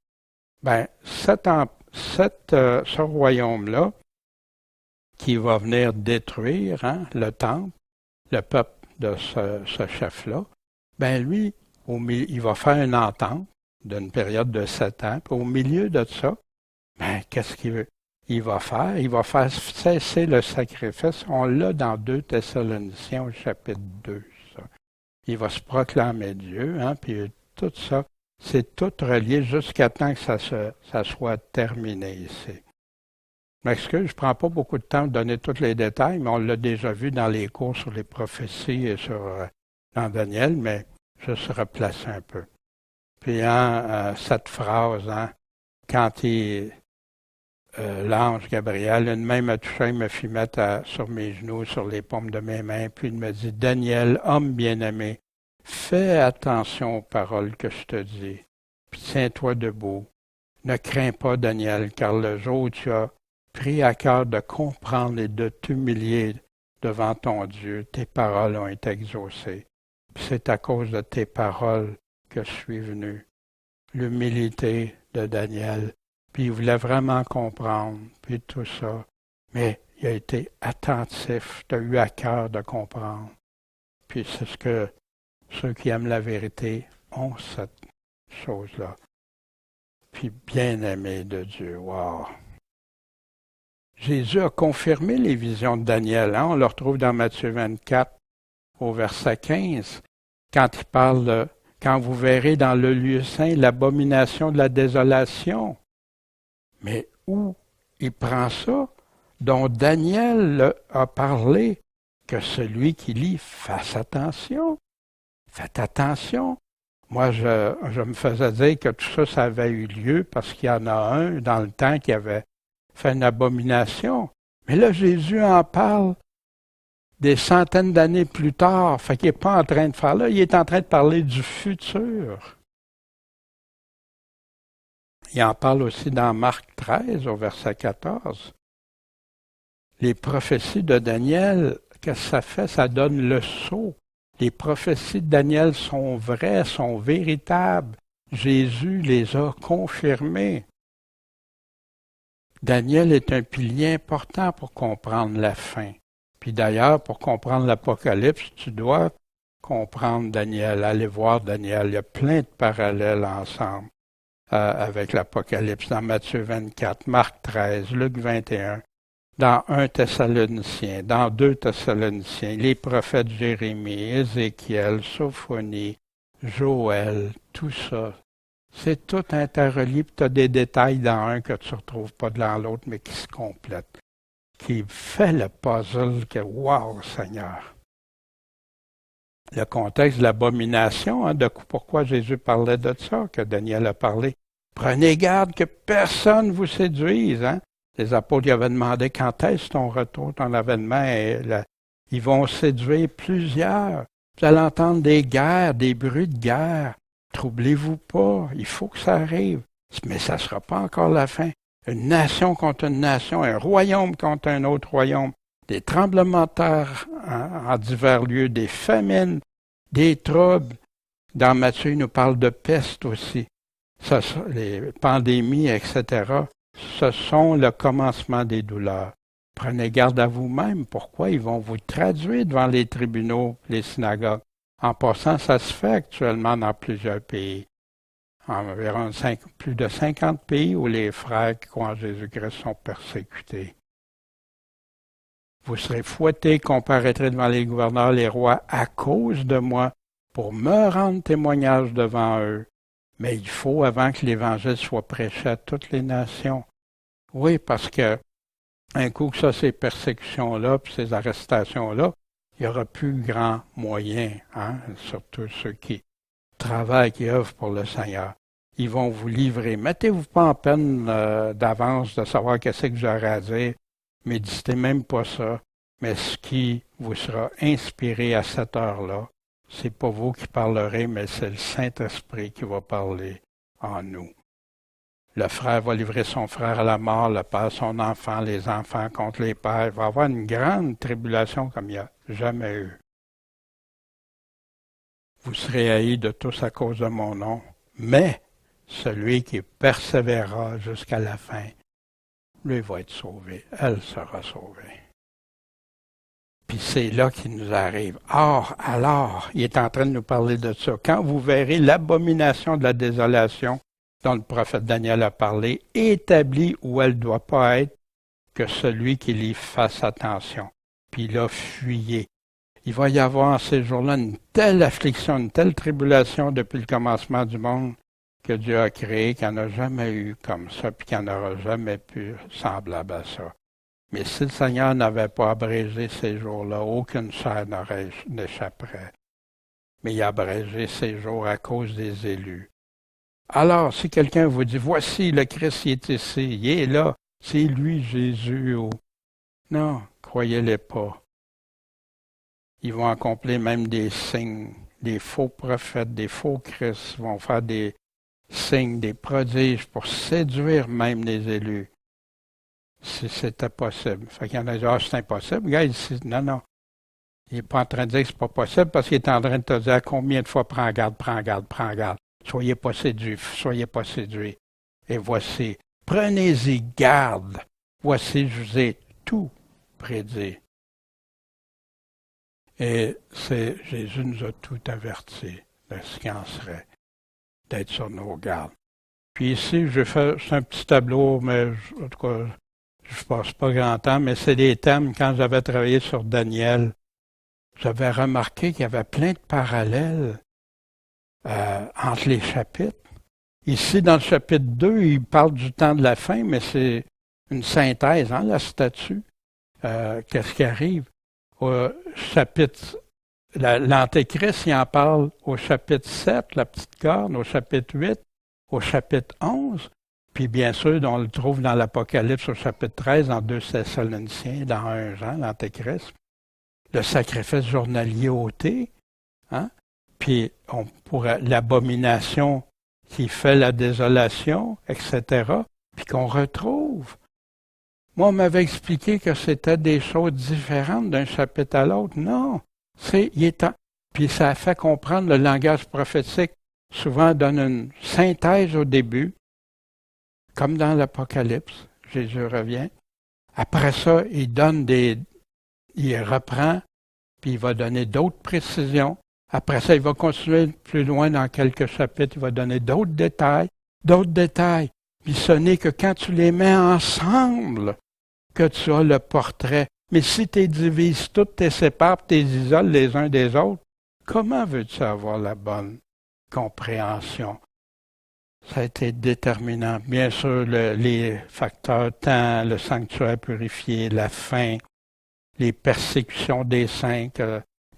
Ce royaume-là, qui va venir détruire le temple, le peuple de ce chef-là, lui, il va faire une entente d'une période de 7 ans. Puis au milieu de ça, qu'est-ce qu'il va faire? Il va faire cesser le sacrifice. On l'a dans 2 Thessaloniciens au chapitre 2. Ça. Il va se proclamer Dieu, puis tout ça, c'est tout relié jusqu'à temps que ça soit terminé ici. Je m'excuse, je ne prends pas beaucoup de temps de donner tous les détails, mais on l'a déjà vu dans les cours sur les prophéties et dans Daniel, mais je se replace un peu. Puis cette phrase, quand l'ange Gabriel, une main m'a touché, il me fit mettre sur mes genoux, sur les paumes de mes mains, puis il me dit, Daniel, homme bien-aimé, fais attention aux paroles que je te dis, puis tiens-toi debout. Ne crains pas, Daniel, car le jour où tu as pris à cœur de comprendre et de t'humilier devant ton Dieu, tes paroles ont été exaucées. Puis c'est à cause de tes paroles que je suis venu. L'humilité de Daniel. Puis il voulait vraiment comprendre, puis tout ça. Mais il a été attentif, tu as eu à cœur de comprendre. Puis c'est ce que ceux qui aiment la vérité ont cette chose-là. Puis bien-aimé de Dieu, wow! Jésus a confirmé les visions de Daniel. On le retrouve dans Matthieu 24, au verset 15, quand il parle de « Quand vous verrez dans le lieu saint l'abomination de la désolation ». Mais où il prend ça? Dont Daniel a parlé, que celui qui lit fasse attention. Faites attention. Moi, je me faisais dire que tout ça, ça avait eu lieu parce qu'il y en a un dans le temps qui avait fait une abomination. Mais là, Jésus en parle des centaines d'années plus tard. Fait qu'il n'est pas en train de faire là, il est en train de parler du futur. Il en parle aussi dans Marc 13, au verset 14. Les prophéties de Daniel, qu'est-ce que ça fait? Ça donne le sceau. Les prophéties de Daniel sont vraies, sont véritables. Jésus les a confirmées. Daniel est un pilier important pour comprendre la fin. Puis d'ailleurs, pour comprendre l'Apocalypse, tu dois comprendre Daniel, aller voir Daniel. Il y a plein de parallèles ensemble avec l'Apocalypse dans Matthieu 24, Marc 13, Luc 21, dans 1 Thessaloniciens, dans 2 Thessaloniciens, les prophètes Jérémie, Ézéchiel, Sophonie, Joël, tout ça. C'est tout interrelié, puis tu as des détails dans un que tu ne retrouves pas dans l'autre, mais qui se complètent, qui fait le puzzle que, wow, Seigneur! Le contexte de l'abomination, hein, de pourquoi Jésus parlait de ça, que Daniel a parlé. Prenez garde que personne ne vous séduise. Hein? Les apôtres lui avaient demandé quand est-ce ton retour, ton avènement. Ils vont séduire plusieurs. Vous allez entendre des guerres, des bruits de guerre. Troublez-vous pas, il faut que ça arrive. Mais ça ne sera pas encore la fin. Une nation contre une nation, un royaume contre un autre royaume, des tremblements de terre en divers lieux, des famines, des troubles. Dans Matthieu, il nous parle de peste aussi. Ça, les pandémies, etc. Ce sont le commencement des douleurs. Prenez garde à vous-même. Pourquoi? Ils vont vous traduire devant les tribunaux, les synagogues. En passant, ça se fait actuellement dans plusieurs pays. Environ plus de 50 pays où les frères qui croient en Jésus-Christ sont persécutés. Vous serez fouettés, comparaîtrez devant les gouverneurs, les rois, à cause de moi, pour me rendre témoignage devant eux. Mais il faut, avant que l'Évangile soit prêché à toutes les nations. Oui, parce que un coup que ça, ces persécutions-là, puis ces arrestations-là, il n'y aura plus grand moyen, hein, surtout ceux qui travaillent, qui œuvrent pour le Seigneur. Ils vont vous livrer. Mettez-vous pas en peine d'avance de savoir qu'est-ce que j'aurai à dire. Méditez même pas ça. Mais ce qui vous sera inspiré à cette heure-là, c'est pas vous qui parlerez, mais c'est le Saint-Esprit qui va parler en nous. Le frère va livrer son frère à la mort, le père son enfant, les enfants contre les pères. Il va y avoir une grande tribulation comme il n'y a jamais eu. Vous serez haïs de tous à cause de mon nom, mais celui qui persévérera jusqu'à la fin, lui va être sauvé, elle sera sauvée. Puis c'est là qu'il nous arrive. Or, alors, il est en train de nous parler de ça. Quand vous verrez l'abomination de la désolation dont le prophète Daniel a parlé, établie où elle ne doit pas être, que celui qui y fasse attention. Puis là, fuyez. Il va y avoir en ces jours-là une telle affliction, une telle tribulation depuis le commencement du monde que Dieu a créé, qu'il n'y en a jamais eu comme ça, puis qu'il n'y en aura jamais pu semblable à ça. Mais si le Seigneur n'avait pas abrégé ces jours-là, aucune chair n'échapperait. Mais il a abrégé ces jours à cause des élus. Alors, si quelqu'un vous dit, voici le Christ il est ici, il est là, c'est lui Jésus, non, croyez-les pas. Ils vont accomplir même des signes, des faux prophètes, des faux Christ vont faire des signes, des prodiges pour séduire même les élus. Si c'était possible. Fait qu'il y en a qui disent, c'est impossible. Regarde ici, non. Il n'est pas en train de dire que c'est pas possible parce qu'il est en train de te dire combien de fois prends garde, prends garde, prends garde. Soyez pas séduits, soyez pas séduits. Et voici, prenez-y garde. Voici, je vous ai tout prédit. Et Jésus nous a tout averti de ce qu'il en serait, d'être sur nos gardes. Puis ici, c'est un petit tableau, mais en tout cas, je passe pas grand temps, mais c'est des thèmes, quand j'avais travaillé sur Daniel, vous avez remarqué qu'il y avait plein de parallèles entre les chapitres. Ici, dans le chapitre 2, il parle du temps de la fin, mais c'est une synthèse, hein, la statue. Qu'est-ce qui arrive? Au chapitre, l'Antéchrist, il en parle au chapitre 7, la petite corne, au chapitre 8, au chapitre 11, puis bien sûr, on le trouve dans l'Apocalypse au chapitre 13, dans 2 Thessaloniciens, dans 1 Jean, l'Antéchrist. Le sacrifice journalier ôté, hein? Puis on pourrait l'abomination qui fait la désolation, etc., puis qu'on retrouve. Moi, on m'avait expliqué que c'était des choses différentes d'un chapitre à l'autre. Non, puis ça a fait comprendre le langage prophétique. Souvent, donne une synthèse au début, comme dans l'Apocalypse. Jésus revient. Après ça, il reprend, puis il va donner d'autres précisions. Après ça, il va continuer plus loin dans quelques chapitres, il va donner d'autres détails. Puis ce n'est que quand tu les mets ensemble que tu as le portrait. Mais si tu les divises toutes, tu les sépares, tu les isoles les uns des autres, comment veux-tu avoir la bonne compréhension? Ça a été déterminant. Bien sûr, les facteurs temps, le sanctuaire purifié, la faim, les persécutions des saints,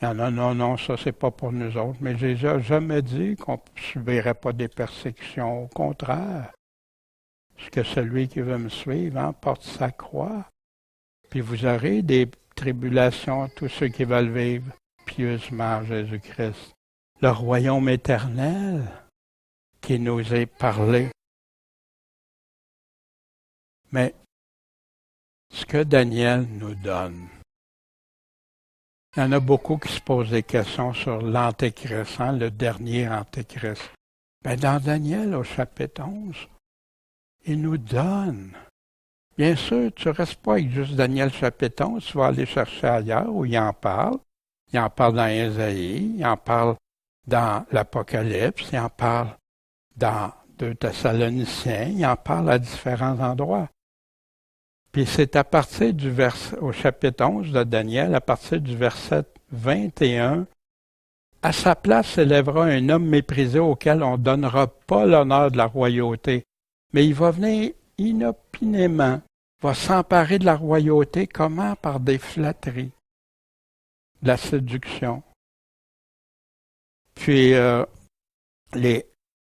non, ça c'est pas pour nous autres. Mais Jésus n'a jamais dit qu'on ne subirait pas des persécutions. Au contraire, parce que celui qui veut me suivre porte sa croix. Puis vous aurez des tribulations, tous ceux qui veulent vivre pieusement en Jésus-Christ. Le royaume éternel qui nous est parlé. Mais ce que Daniel nous donne, il y en a beaucoup qui se posent des questions sur l'Antéchrist, le dernier Antéchrist. Ben dans Daniel, au chapitre 11, il nous donne. Bien sûr, tu ne restes pas avec juste Daniel chapitre 11, tu vas aller chercher ailleurs où il en parle. Il en parle dans Ésaïe, il en parle dans l'Apocalypse, il en parle dans 2 Thessaloniciens, il en parle à différents endroits. Puis c'est à partir du verset, au chapitre 11 de Daniel, à partir du verset 21, à sa place s'élèvera un homme méprisé auquel on ne donnera pas l'honneur de la royauté. Mais il va venir inopinément, va s'emparer de la royauté. Comment? Par des flatteries, de la séduction. Puis,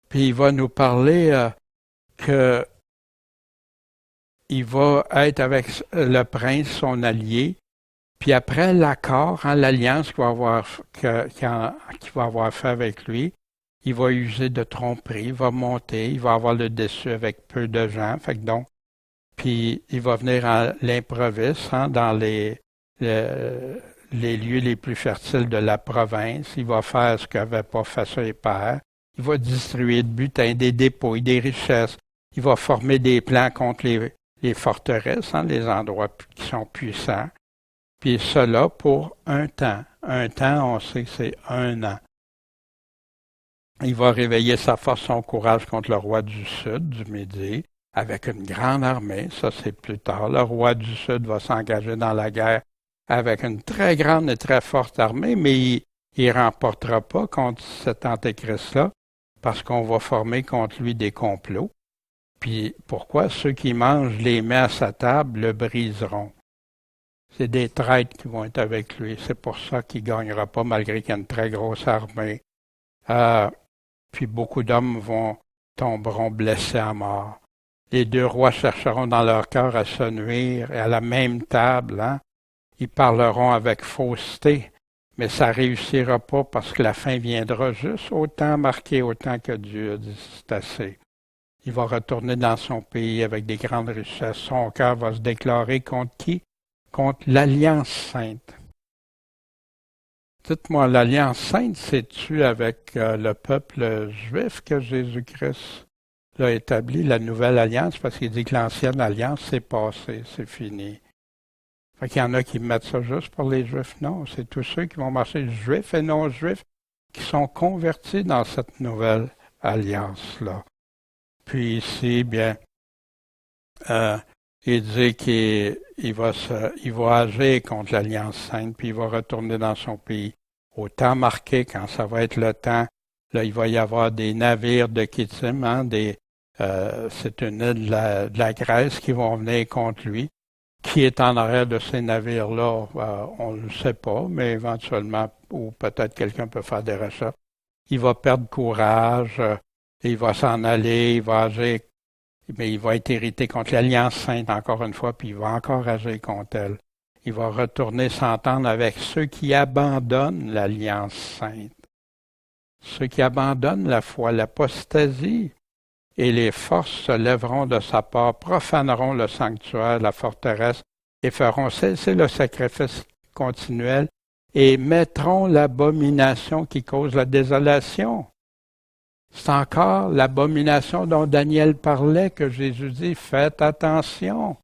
puis il va nous parler que il va être avec le prince, son allié, puis après l'accord, l'alliance qu'il va avoir fait avec lui, il va user de tromperie, il va monter, il va avoir le dessus avec peu de gens, puis il va venir à l'improviste, dans les lieux les plus fertiles de la province, il va faire ce qu'avaient pas fait ses pères, il va distribuer de butin, des dépôts, des richesses, il va former des plans contre les forteresses, les endroits qui sont puissants, puis cela pour un temps. Un temps, on sait que c'est 1 an. Il va réveiller sa force, son courage contre le roi du Sud, du Midi, avec une grande armée, ça c'est plus tard. Le roi du Sud va s'engager dans la guerre avec une très grande et très forte armée, mais il ne remportera pas contre cet antéchrist-là, parce qu'on va former contre lui des complots. Puis pourquoi? Ceux qui mangent les mets à sa table le briseront. C'est des traîtres qui vont être avec lui. C'est pour ça qu'il ne gagnera pas malgré qu'il y a une très grosse armée. Puis beaucoup d'hommes tomberont blessés à mort. Les 2 rois chercheront dans leur cœur à se nuire et à la même table. Ils parleront avec fausseté, mais ça ne réussira pas parce que la fin viendra juste autant marqué, autant que Dieu a dit c'est assez. Il va retourner dans son pays avec des grandes richesses. Son cœur va se déclarer contre qui? Contre l'Alliance sainte. Dites-moi, l'Alliance sainte, c'est-tu avec le peuple juif que Jésus-Christ l'a établi, la nouvelle alliance, parce qu'il dit que l'ancienne alliance, c'est passé, c'est fini. Fait qu'il y en a qui mettent ça juste pour les Juifs. Non, c'est tous ceux qui vont marcher juifs et non-juifs qui sont convertis dans cette nouvelle alliance-là. Puis ici, bien, Il dit il va agir contre l'Alliance sainte, puis il va retourner dans son pays. Au temps marqué, quand ça va être le temps, là, il va y avoir des navires de Kittim, hein, c'est une île de la Grèce qui vont venir contre lui. Qui est en arrière de ces navires-là, on ne le sait pas, mais éventuellement, ou peut-être quelqu'un peut faire des recherches. Il va perdre courage, il va s'en aller, il va agir, mais il va être irrité contre l'Alliance sainte encore une fois, puis il va encore agir contre elle. Il va retourner s'entendre avec ceux qui abandonnent l'Alliance sainte. Ceux qui abandonnent la foi, l'apostasie, et les forces se lèveront de sa part, profaneront le sanctuaire, la forteresse, et feront cesser le sacrifice continuel, et mettront l'abomination qui cause la désolation. C'est encore l'abomination dont Daniel parlait, que Jésus dit, faites attention.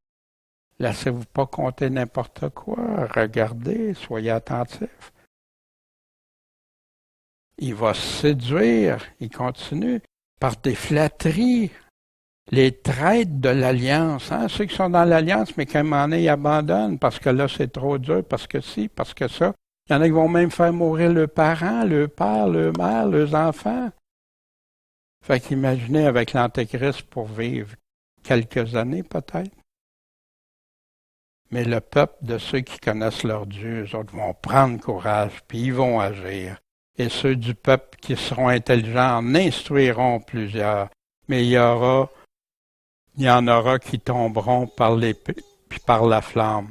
Laissez-vous pas compter n'importe quoi. Regardez, soyez attentifs. Il va séduire, il continue, par des flatteries. Les traîtres de l'Alliance, hein, ceux qui sont dans l'Alliance, mais qu'à un moment donné, ils abandonnent parce que là, c'est trop dur, parce que ci, parce que ça. Il y en a qui vont même faire mourir leurs parents, leurs pères, leurs mères, leurs enfants. Fait qu'imaginez avec l'Antéchrist pour vivre quelques années peut-être. Mais le peuple de ceux qui connaissent leur Dieu, eux autres vont prendre courage, puis ils vont agir. Et ceux du peuple qui seront intelligents en instruiront plusieurs. Mais il y en aura qui tomberont par l'épée, puis par la flamme,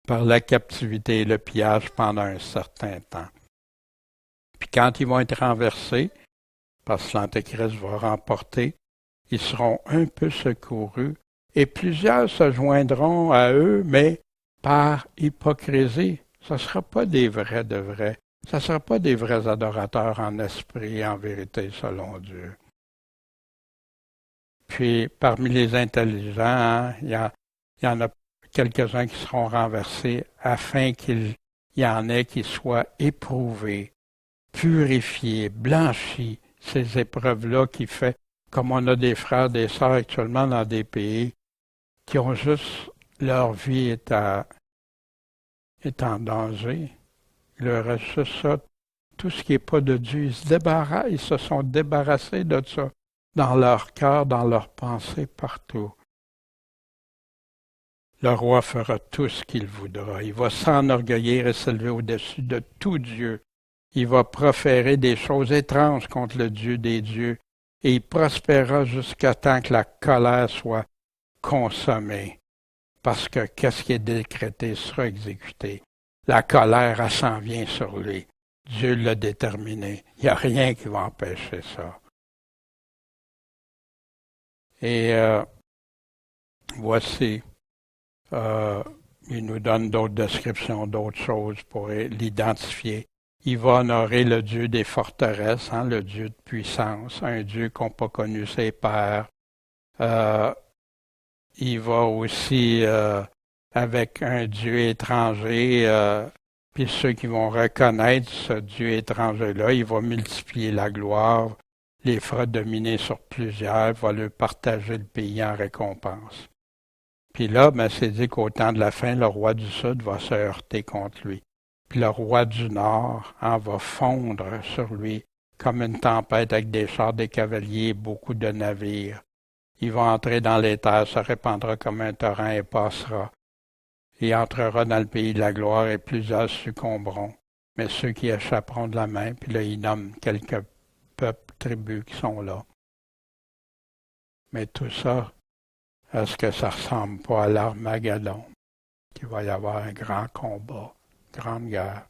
par la captivité et le pillage pendant un certain temps. Puis quand ils vont être renversés, parce que l'Antéchrist va remporter, ils seront un peu secourus, et plusieurs se joindront à eux, mais par hypocrisie. Ce ne sera pas des vrais de vrais. Ce ne sera pas des vrais adorateurs en esprit et en vérité selon Dieu. Puis, parmi les intelligents, hein, il y en a quelques-uns qui seront renversés afin qu'il y en ait qui soient éprouvés, purifiés, blanchis, ces épreuves-là qui fait, comme on a des frères, des sœurs actuellement dans des pays qui ont juste, leur vie est en danger. Il leur reste juste ça. Tout ce qui n'est pas de Dieu, ils se sont débarrassés de ça dans leur cœur, dans leurs pensées, partout. Le roi fera tout ce qu'il voudra. Il va s'enorgueillir et s'élever au-dessus de tout Dieu. Il va proférer des choses étranges contre le Dieu des dieux, et il prospérera jusqu'à temps que la colère soit consommée. Parce que qu'est-ce qui est décrété sera exécuté. La colère, elle s'en vient sur lui. Dieu l'a déterminé. Il n'y a rien qui va empêcher ça. Et voici, il nous donne d'autres descriptions, d'autres choses pour l'identifier. Il va honorer le Dieu des forteresses, hein, le Dieu de puissance, un Dieu qu'ont pas connu ses pères. Il va aussi avec un Dieu étranger, puis ceux qui vont reconnaître ce Dieu étranger-là, il va multiplier la gloire, les fera dominer sur plusieurs, va leur partager le pays en récompense. Puis là, c'est dit qu'au temps de la fin, le roi du Sud va se heurter contre lui. Puis le roi du Nord va fondre sur lui comme une tempête avec des chars, des cavaliers, beaucoup de navires. Il va entrer dans les terres, se répandra comme un torrent et passera. Il entrera dans le pays de la gloire et plusieurs succomberont. Mais ceux qui échapperont de la main, puis là, il nomme quelques peuples, tribus qui sont là. Mais tout ça, est-ce que ça ressemble pas à l'Armageddon? Qu'il va y avoir un grand combat, grande guerre.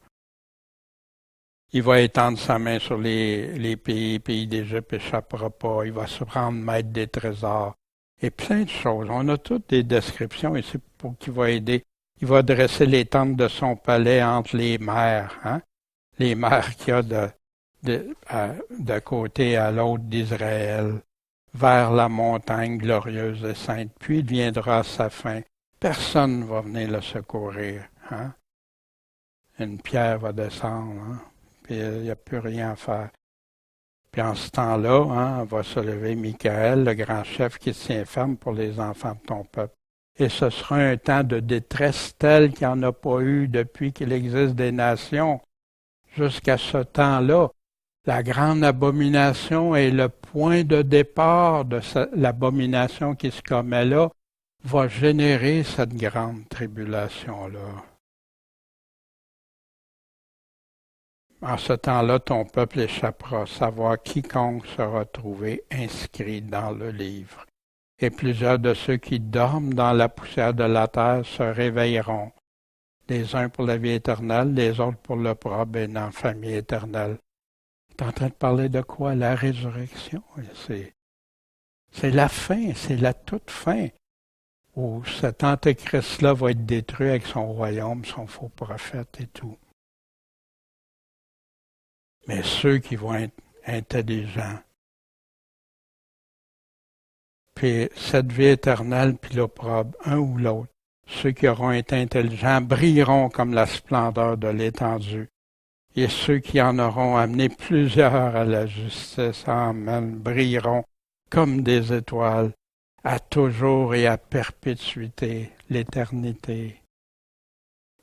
Il va étendre sa main sur les pays d'Égypte échappera pas. Il va se prendre maître des trésors. Et plein de choses. On a toutes des descriptions ici pour qui va aider. Il va dresser les tentes de son palais entre les mers, hein? Les mers qu'il y a de côté à l'autre d'Israël, vers la montagne glorieuse et sainte. Puis il viendra à sa fin. Personne ne va venir le secourir, hein? Une pierre va descendre, hein? Puis il n'y a plus rien à faire. Puis en ce temps-là, va se lever Michael, le grand chef qui tient ferme pour les enfants de ton peuple. Et ce sera un temps de détresse tel qu'il n'y en a pas eu depuis qu'il existe des nations. Jusqu'à ce temps-là, la grande abomination est le point de départ de l'abomination qui se commet là, va générer cette grande tribulation-là. En ce temps-là, ton peuple échappera, savoir quiconque sera trouvé inscrit dans le livre. Et plusieurs de ceux qui dorment dans la poussière de la terre se réveilleront, les uns pour la vie éternelle, les autres pour l'opprobre et l'infamie éternelle. Tu es en train de parler de quoi? La résurrection. C'est la fin, c'est la toute fin, où cet antéchrist-là va être détruit avec son royaume, son faux prophète et tout. Mais ceux qui vont être intelligents, puis cette vie éternelle, puis l'opprobre, un ou l'autre, ceux qui auront été intelligents brilleront comme la splendeur de l'étendue. Et ceux qui en auront amené plusieurs à la justice, amen, brilleront comme des étoiles, à toujours et à perpétuité, l'éternité.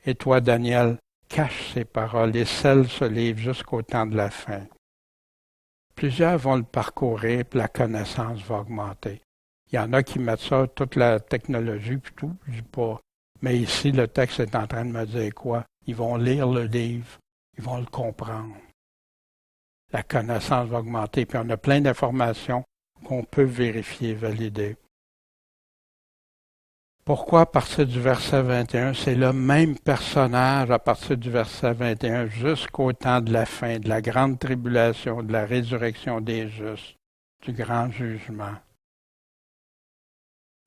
Et toi, Daniel, cache ces paroles et scelle ce livre jusqu'au temps de la fin. Plusieurs vont le parcourir, puis la connaissance va augmenter. Il y en a qui mettent ça, toute la technologie, puis tout, je dis pas. Mais ici, le texte est en train de me dire quoi? Ils vont lire le livre, ils vont le comprendre. La connaissance va augmenter, puis on a plein d'informations qu'on peut vérifier, valider. Pourquoi à partir du verset 21? C'est le même personnage à partir du verset 21 jusqu'au temps de la fin, de la grande tribulation, de la résurrection des justes, du grand jugement.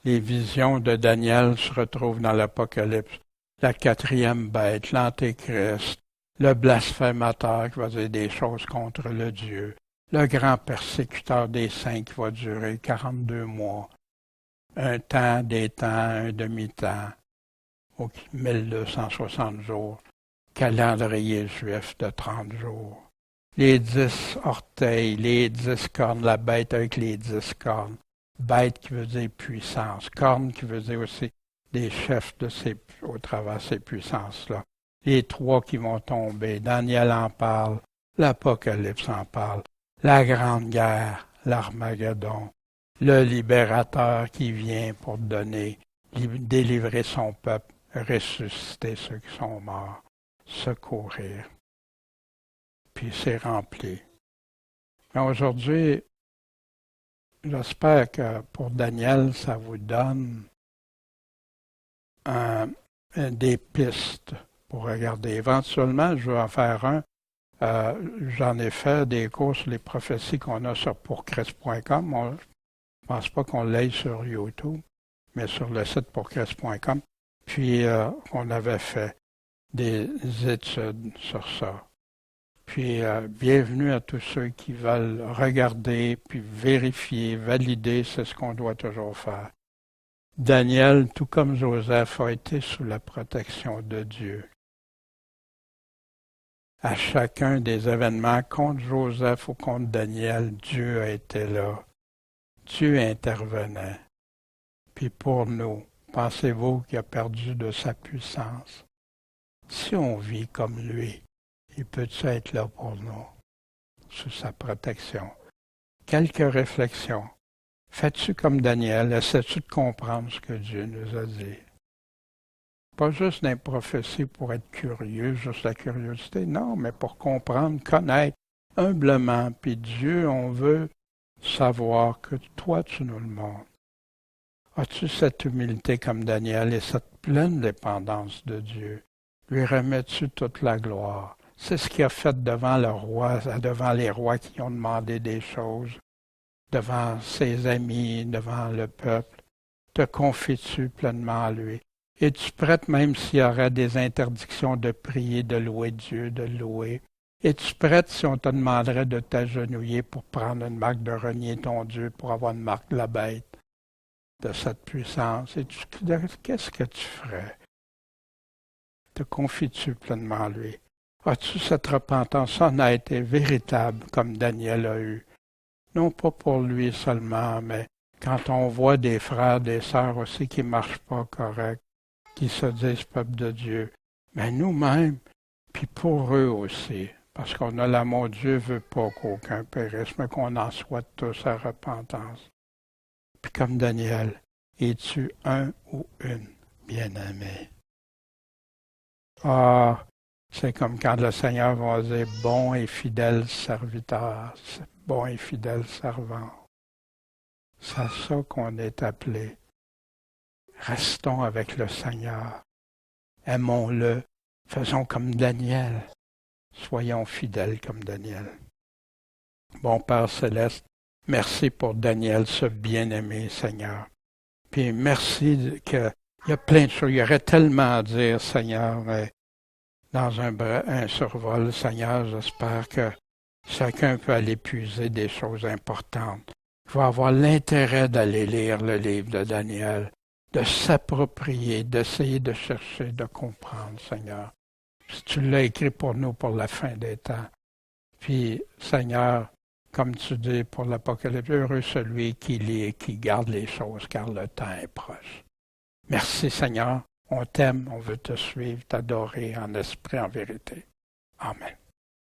Les visions de Daniel se retrouvent dans l'Apocalypse. La quatrième bête, l'Antéchrist, le blasphémateur qui va dire des choses contre le Dieu, le grand persécuteur des saints qui va durer 42 mois, un temps, des temps, un demi-temps, 1260 jours, calendrier juif de 30 jours. Les 10 orteils, les 10 cornes, la bête avec les 10 cornes. Bête qui veut dire puissance, corne qui veut dire aussi des chefs au travers de ces puissances-là. Les 3 qui vont tomber, Daniel en parle, l'Apocalypse en parle, la grande guerre, l'Armageddon, le libérateur qui vient pour délivrer son peuple, ressusciter ceux qui sont morts, secourir. Puis c'est rempli. Mais aujourd'hui, j'espère que pour Daniel, ça vous donne des pistes pour regarder. Éventuellement, je vais en faire un. J'en ai fait des cours sur les prophéties qu'on a sur pourchrist.com. Je ne pense pas qu'on l'aille sur YouTube, mais sur le site pourchrist.com. Puis, on avait fait des études sur ça. Puis, bienvenue à tous ceux qui veulent regarder, puis vérifier, valider, c'est ce qu'on doit toujours faire. Daniel, tout comme Joseph, a été sous la protection de Dieu. À chacun des événements, contre Joseph ou contre Daniel, Dieu a été là. Dieu intervenait. Puis pour nous, pensez-vous qu'il a perdu de sa puissance? Si on vit comme lui, il peut-tu être là pour nous, sous sa protection? Quelques réflexions. Fais-tu comme Daniel? Essaies-tu de comprendre ce que Dieu nous a dit? Pas juste des prophéties pour être curieux, juste la curiosité, non, mais pour comprendre, connaître humblement. Puis Dieu, on veut savoir que toi, tu nous le montres. As-tu cette humilité comme Daniel et cette pleine dépendance de Dieu? Lui remets-tu toute la gloire? C'est ce qu'il a fait devant le roi, devant les rois qui ont demandé des choses, devant ses amis, devant le peuple. Te confies-tu pleinement à lui? Es-tu prête, même s'il y aurait des interdictions de prier, de louer Dieu, de louer? Es-tu prête si on te demanderait de t'agenouiller pour prendre une marque de renier ton Dieu, pour avoir une marque de la bête, de cette puissance? Qu'est-ce que tu ferais? Te confies-tu pleinement à lui? As-tu cette repentance honnête et véritable comme Daniel a eu? Non pas pour lui seulement, mais Quand on voit des frères, des sœurs aussi qui ne marchent pas correct, qui se disent peuple de Dieu, mais nous-mêmes, puis pour eux aussi, parce qu'on a l'amour, Dieu veut pas qu'aucun périsse, mais qu'on en soit tous à repentance. Puis comme Daniel, es-tu un ou une bien-aimé? Ah, c'est comme quand le Seigneur va dire bon et fidèle serviteur, bon et fidèle servant. C'est à ça qu'on est appelé. Restons avec le Seigneur. Aimons-le. Faisons comme Daniel. Soyons fidèles comme Daniel. Bon Père céleste, merci pour Daniel, ce bien-aimé Seigneur. Puis merci que il y a plein de choses. Il y aurait tellement à dire, Seigneur, mais dans un survol, Seigneur, j'espère que chacun peut aller puiser des choses importantes. Il va avoir l'intérêt d'aller lire le livre de Daniel, de s'approprier, d'essayer de chercher, de comprendre, Seigneur. Si tu l'as écrit pour nous pour la fin des temps. Puis, Seigneur, comme tu dis pour l'Apocalypse, heureux celui qui lit et qui garde les choses, car le temps est proche. Merci, Seigneur. On t'aime, on veut te suivre, t'adorer en esprit, en vérité. Amen.